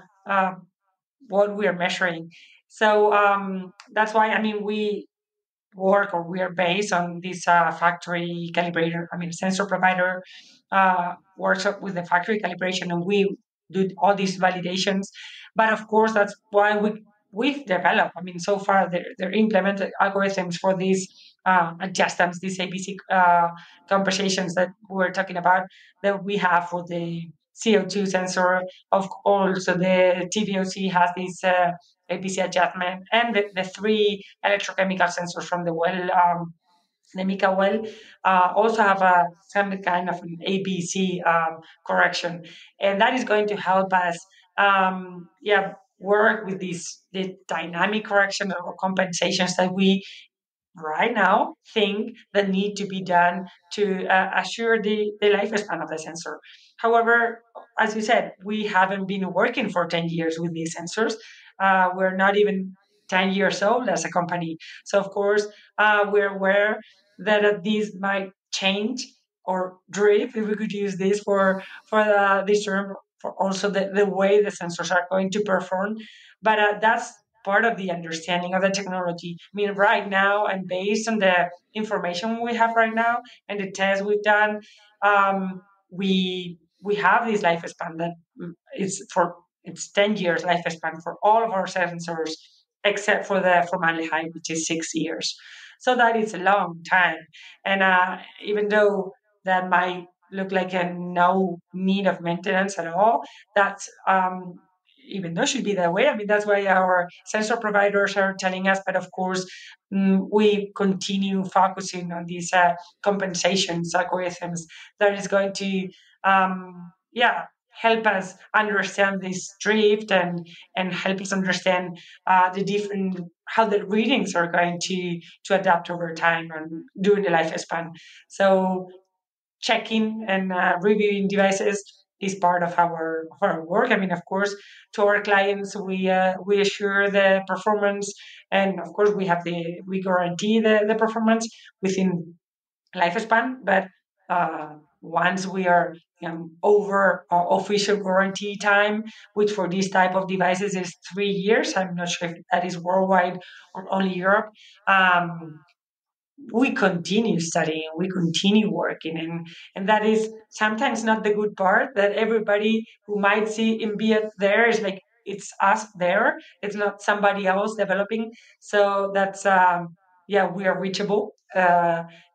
what we are measuring. So that's why, I mean, we are based on this factory calibrator. I mean, sensor provider works up with the factory calibration, and we do all these validations. But of course, that's why we've developed. I mean, so far they're implemented algorithms for this adjustments, these ABC compensations that we're talking about, that we have for the CO2 sensor. Of also the TVOC has this ABC adjustment, and the three electrochemical sensors from the well. The Mika well also have some kind of an ABC correction, and that is going to help us, work with the dynamic correction or compensations that we right now think that need to be done to assure the lifespan of the sensor. However, as you said, we haven't been working for 10 years with these sensors. We're not even 10 years old as a company. So, of course, we're aware that these might change or drift, if we could use this for this term, for also the way the sensors are going to perform. But that's part of the understanding of the technology. I mean, right now, and based on the information we have right now and the tests we've done, we have this lifespan that it's 10 years lifespan for all of our sensors, except for the formaldehyde, which is 6 years. So that is a long time, and even though that might look like a no need of maintenance at all, that's even though should be that way. I mean, that's why our sensor providers are telling us. But of course, we continue focusing on these compensations algorithms that is going to, help us understand this drift, and help us understand the different how the readings are going to adapt over time and during the lifespan. So checking and reviewing devices is part of our work. I mean, of course, to our clients, we assure the performance, and of course, we guarantee the performance within lifespan. But once we are over our official warranty time, which for this type of devices is 3 years, I'm not sure if that is worldwide or only Europe. We continue studying, we continue working, and that is sometimes not the good part. That everybody who might see inBiot there is like it's us there. It's not somebody else developing. So that's we are reachable.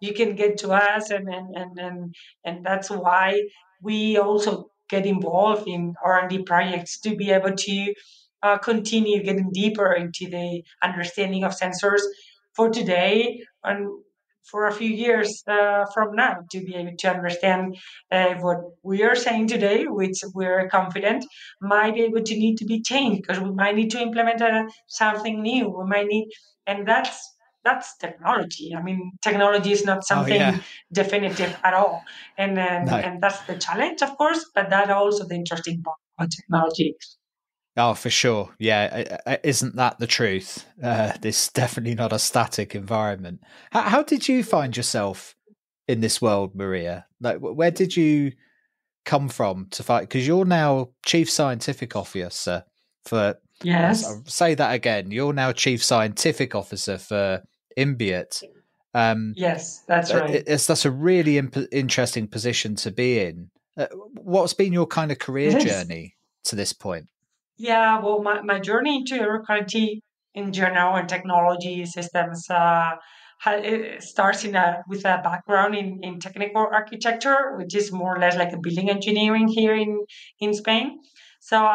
You can get to us, and that's why we also get involved in R&D projects to be able to continue getting deeper into the understanding of sensors for today and for a few years from now, to be able to understand what we are saying today, which we're confident might be able to need to be changed because we might need to implement something new. We might need, and that's technology. I mean, technology is not Oh yeah, something definitive at all, no. and that's the challenge, of course, but that also the interesting part of technology. Oh, for sure. Yeah, isn't that the truth? This definitely not a static environment. How did you find yourself in this world, Maria? Like, where did you come from to fight? Because you're now chief scientific officer for. Yes, I'll say that again. You're now chief scientific officer for inBiot. Um, yes, that's right. that's a really interesting position to be in. What's been your kind of career It is. journey to this point? Yeah, well, my journey into aeroquality in general and technology systems it starts with a background in technical architecture, which is more or less like a building engineering here in Spain. So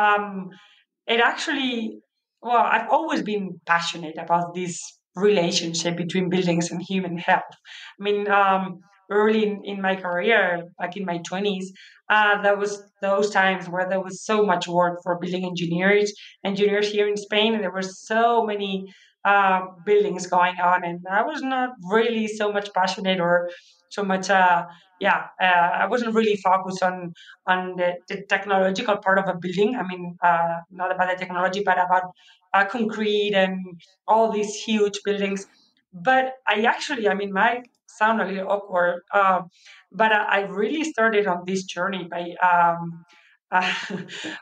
it actually, well, I've always been passionate about this relationship between buildings and human health. I mean, early in my career, back in my 20s, there was those times where there was so much work for building engineers here in Spain, and there were so many buildings going on, and I was not really so much passionate or so much. I wasn't really focused on the technological part of a building. I mean, not about the technology, but about concrete and all these huge buildings. But I mean, might sound a little awkward, but I really started on this journey uh,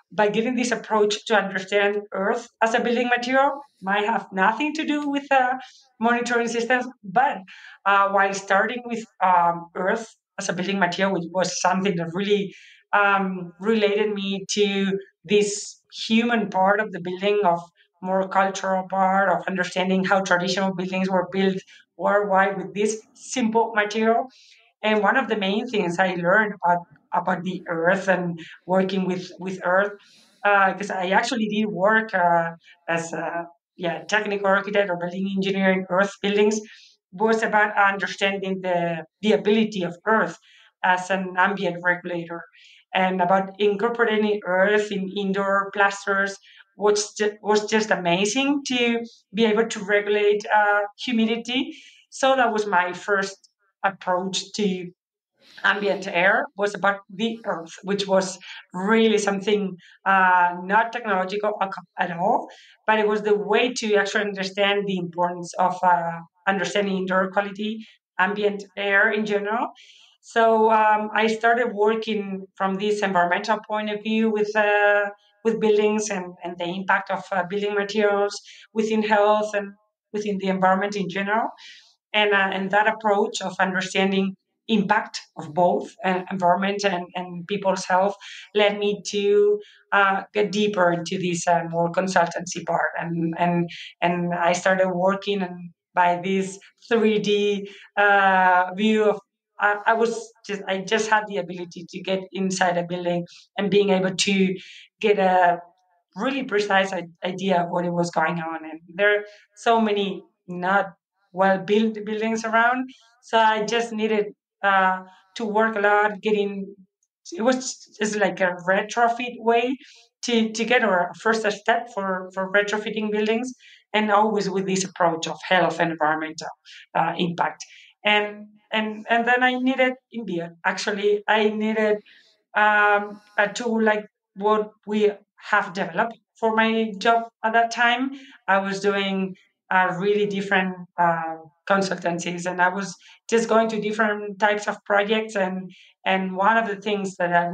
by giving this approach to understand Earth as a building material. Might have nothing to do with monitoring systems, but while starting with Earth as a building material, which was something that really related me to this human part of the building, of more cultural part of understanding how traditional buildings were built worldwide with this simple material. And one of the main things I learned about the earth and working with earth, because I actually did work as a technical architect or building engineer in earth buildings, was about understanding the ability of earth as an ambient regulator, and about incorporating earth in indoor plasters was just amazing to be able to regulate humidity. So that was my first approach to ambient air, was about the earth, which was really something not technological at all, but it was the way to actually understand the importance of understanding indoor quality, ambient air in general. So I started working from this environmental point of view with buildings and the impact of building materials within health and within the environment in general, and that approach of understanding impact of both environment and people's health led me to get deeper into this more consultancy part, and I started working by this 3D view of I just had the ability to get inside a building and being able to get a really precise idea of what it was going on. And there are so many not well built buildings around, so I just needed to work a lot getting. It was just like a retrofit way to get our first step for retrofitting buildings, and always with this approach of health and environmental impact. And then I needed inBiot. Actually, I needed a tool like what we have developed for my job at that time. I was doing really different consultancies, and I was just going to different types of projects. And one of the things that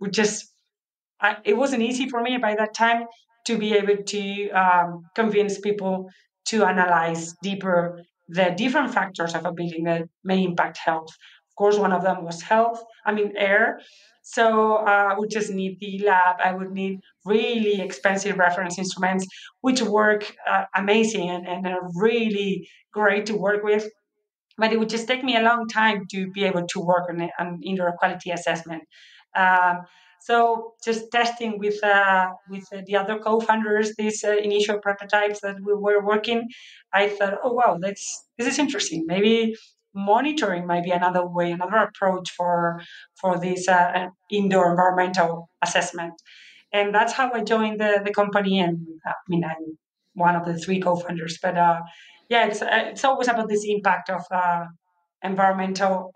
would just it wasn't easy for me by that time to be able to convince people to analyze deeper the different factors of a building that may impact health. Of course, one of them was health, I mean, air. So I would just need the lab. I would need really expensive reference instruments, which work amazing and are really great to work with, but it would just take me a long time to be able to work on indoor quality assessment. Um, so just testing with the other co-founders these initial prototypes that we were working, I thought, oh wow, this is interesting. Maybe monitoring might be another way, another approach for this indoor environmental assessment. And that's how I joined the company. And I mean, I'm one of the three co-founders, but yeah, it's always about this impact of environmental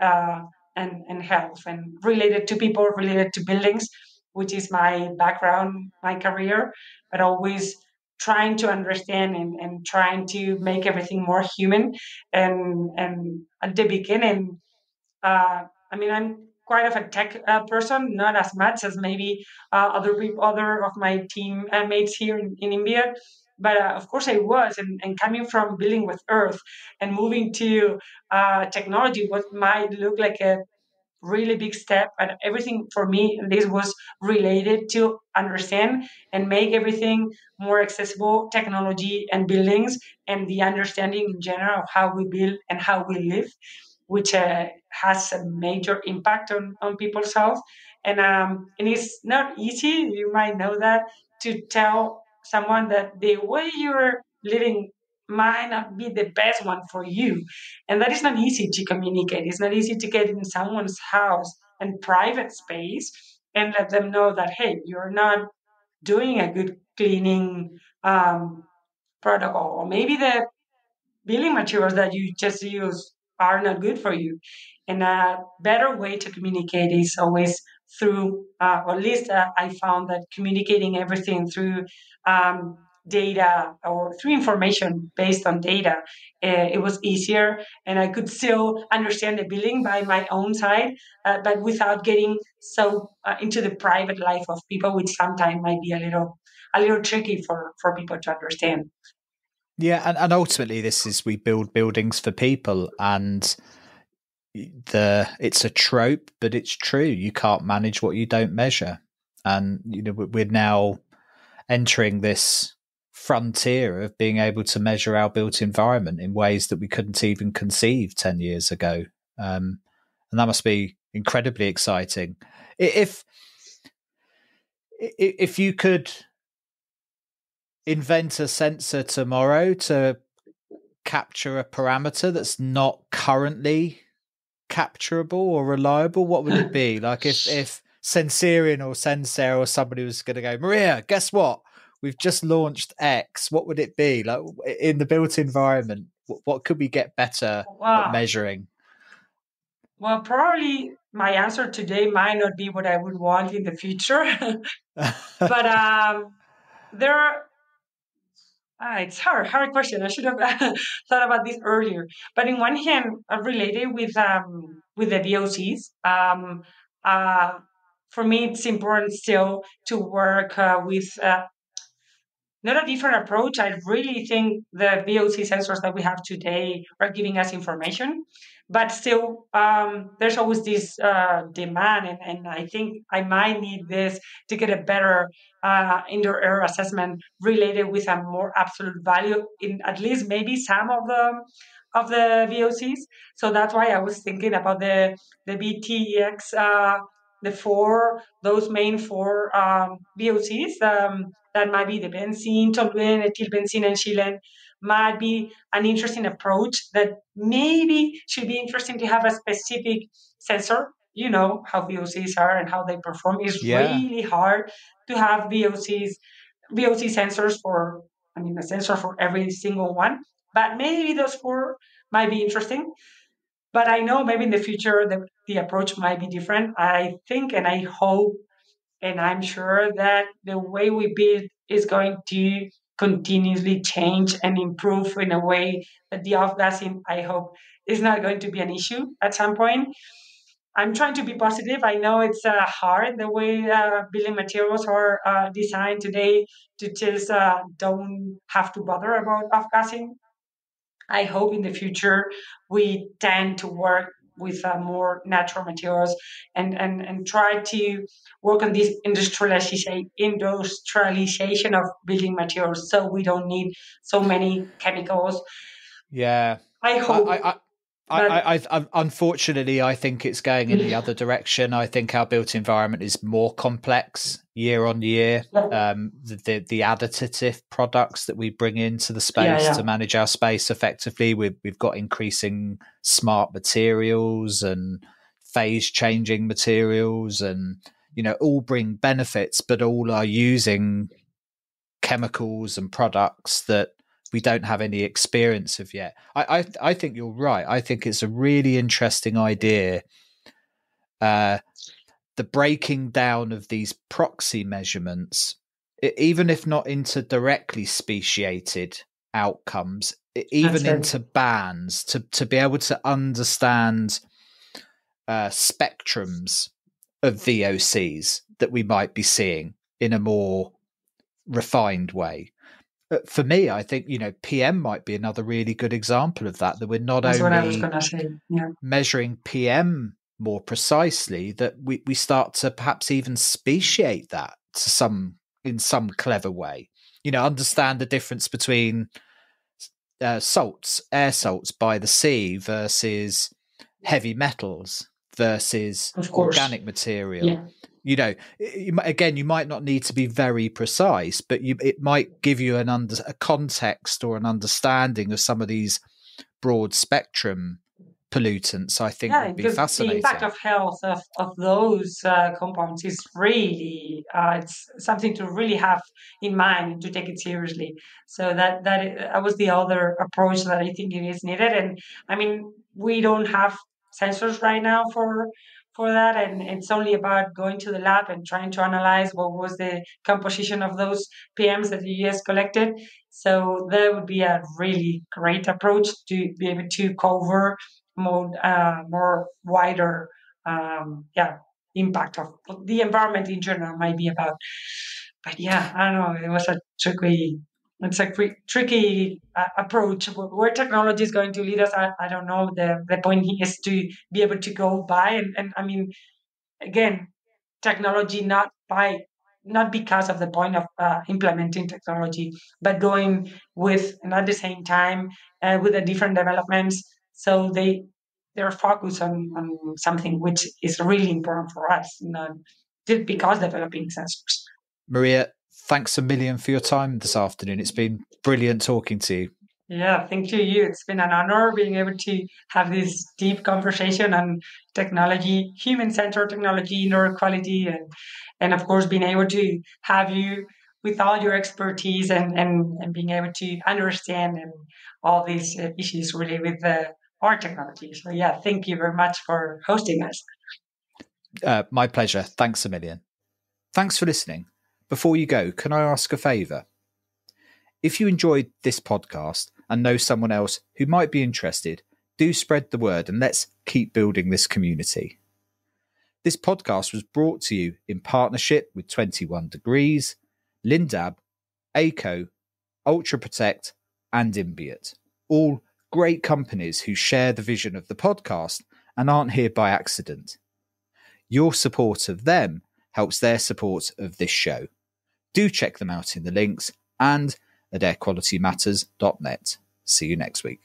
and health, and related to people, related to buildings, which is my background, my career, but always trying to understand and trying to make everything more human. And at the beginning, I mean, I'm quite of a tech person, not as much as maybe other people, other of my team mates here in India. But of course, I was, and coming from building with Earth and moving to technology, what might look like a really big step, and everything for me this was related to understand and make everything more accessible, technology and buildings, and the understanding in general of how we build and how we live, which has a major impact on people's health. And it's not easy, you might know that, to tell someone that the way you're living might not be the best one for you. And that is not easy to communicate. It's not easy to get in someone's house and private space and let them know that, hey, you're not doing a good cleaning protocol, or maybe the building materials that you just use are not good for you. And a better way to communicate is always through, or at least I found that communicating everything through data or through information based on data, it was easier, and I could still understand the building by my own side, but without getting so into the private life of people, which sometimes might be a little tricky for people to understand. Yeah, and ultimately this is, we build buildings for people, and it's a trope, but it's true. You can't manage what you don't measure. And we're now entering this frontier of being able to measure our built environment in ways that we couldn't even conceive 10 years ago. And that must be incredibly exciting. If you could invent a sensor tomorrow to capture a parameter that's not currently capturable or reliable, what would it be? Like if Sensorion or Sensor or somebody was going to go, Maria, guess what? We've just launched X. What would it be? Like in the built environment, what could we get better at Wow. measuring? Well, probably my answer today might not be what I would want in the future, but there are. It's hard question. I should have thought about this earlier. But in one hand, related with the VOCs, uh, for me, it's important still to work with not a different approach. I really think the VOC sensors that we have today are giving us information, but still, there's always this demand, and I think I might need this to get a better indoor air assessment related with a more absolute value in at least maybe some of the VOCs. So that's why I was thinking about the BTEX. The four, those main four VOCs, that might be the benzene, toluene, ethylbenzene, and xylene, might be an interesting approach that maybe should be interesting to have a specific sensor. You know how VOCs are and how they perform. It's Yeah. really hard to have VOC sensors for, I mean, a sensor for every single one. But maybe those four might be interesting. But I know maybe in the future the approach might be different. I think and I hope and I'm sure that the way we build is going to continuously change and improve in a way that the off-gassing, I hope, is not going to be an issue at some point. I'm trying to be positive. I know it's hard the way building materials are designed today to just don't have to bother about off-gassing. I hope in the future we tend to work with more natural materials and try to work on this industrialization of building materials so we don't need so many chemicals. Yeah. I I, hope, I, but unfortunately, I think it's going in the other direction. I think our built environment is more complex year on year. yeah, The additive products that we bring into the yeah, space yeah, to manage our space effectively, we've got increasing smart materials and phase changing materials, and all bring benefits, but all are using chemicals and products that we don't have any experience of yet. I think you're right. I think it's a really interesting idea. The breaking down of these proxy measurements, even if not into directly speciated outcomes, that's even right. into bands, to be able to understand spectrums of VOCs that we might be seeing in a more refined way. For me, I think, PM might be another really good example of that we're not That's what I was only gonna say. Yeah, measuring PM more precisely, that we start to perhaps even speciate that in some clever way. Understand the difference between salts, air salts by the sea versus heavy metals versus of course. organic material. Yeah. Again, you might not need to be very precise, but it might give you a context or an understanding of some of these broad spectrum pollutants. I think Yeah, would be because the impact fascinating. of health of those compounds is really it's something to really have in mind and to take it seriously. So that was the other approach that I think it is needed. And I mean, we don't have sensors right now for that, and it's only about going to the lab and trying to analyze what was the composition of those PMs that the US collected. So that would be a really great approach to be able to cover more wider yeah impact of the environment in general might be about. But yeah, I don't know, it was a tricky approach. Where technology is going to lead us, I don't know. The point is to be able to go by and I mean, again, technology not by not because of the point of implementing technology, but going with and at the same time with the different developments. So they're focused on something which is really important for us, not just because developing sensors. Maria, thanks a million for your time this afternoon. It's been brilliant talking to you. Yeah, thank you. It's been an honor being able to have this deep conversation on technology, human-centered technology, indoor quality, and of course being able to have you with all your expertise and being able to understand and all these issues related with our technology. So yeah, thank you very much for hosting us. My pleasure. Thanks a million. Thanks for listening. Before you go, can I ask a favour? If you enjoyed this podcast and know someone else who might be interested, do spread the word and let's keep building this community. This podcast was brought to you in partnership with 21 Degrees, Lindab, ACO, Ultra Protect, and inBiot. All great companies who share the vision of the podcast and aren't here by accident. Your support of them helps their support of this show. Do check them out in the links and at airqualitymatters.net. See you next week.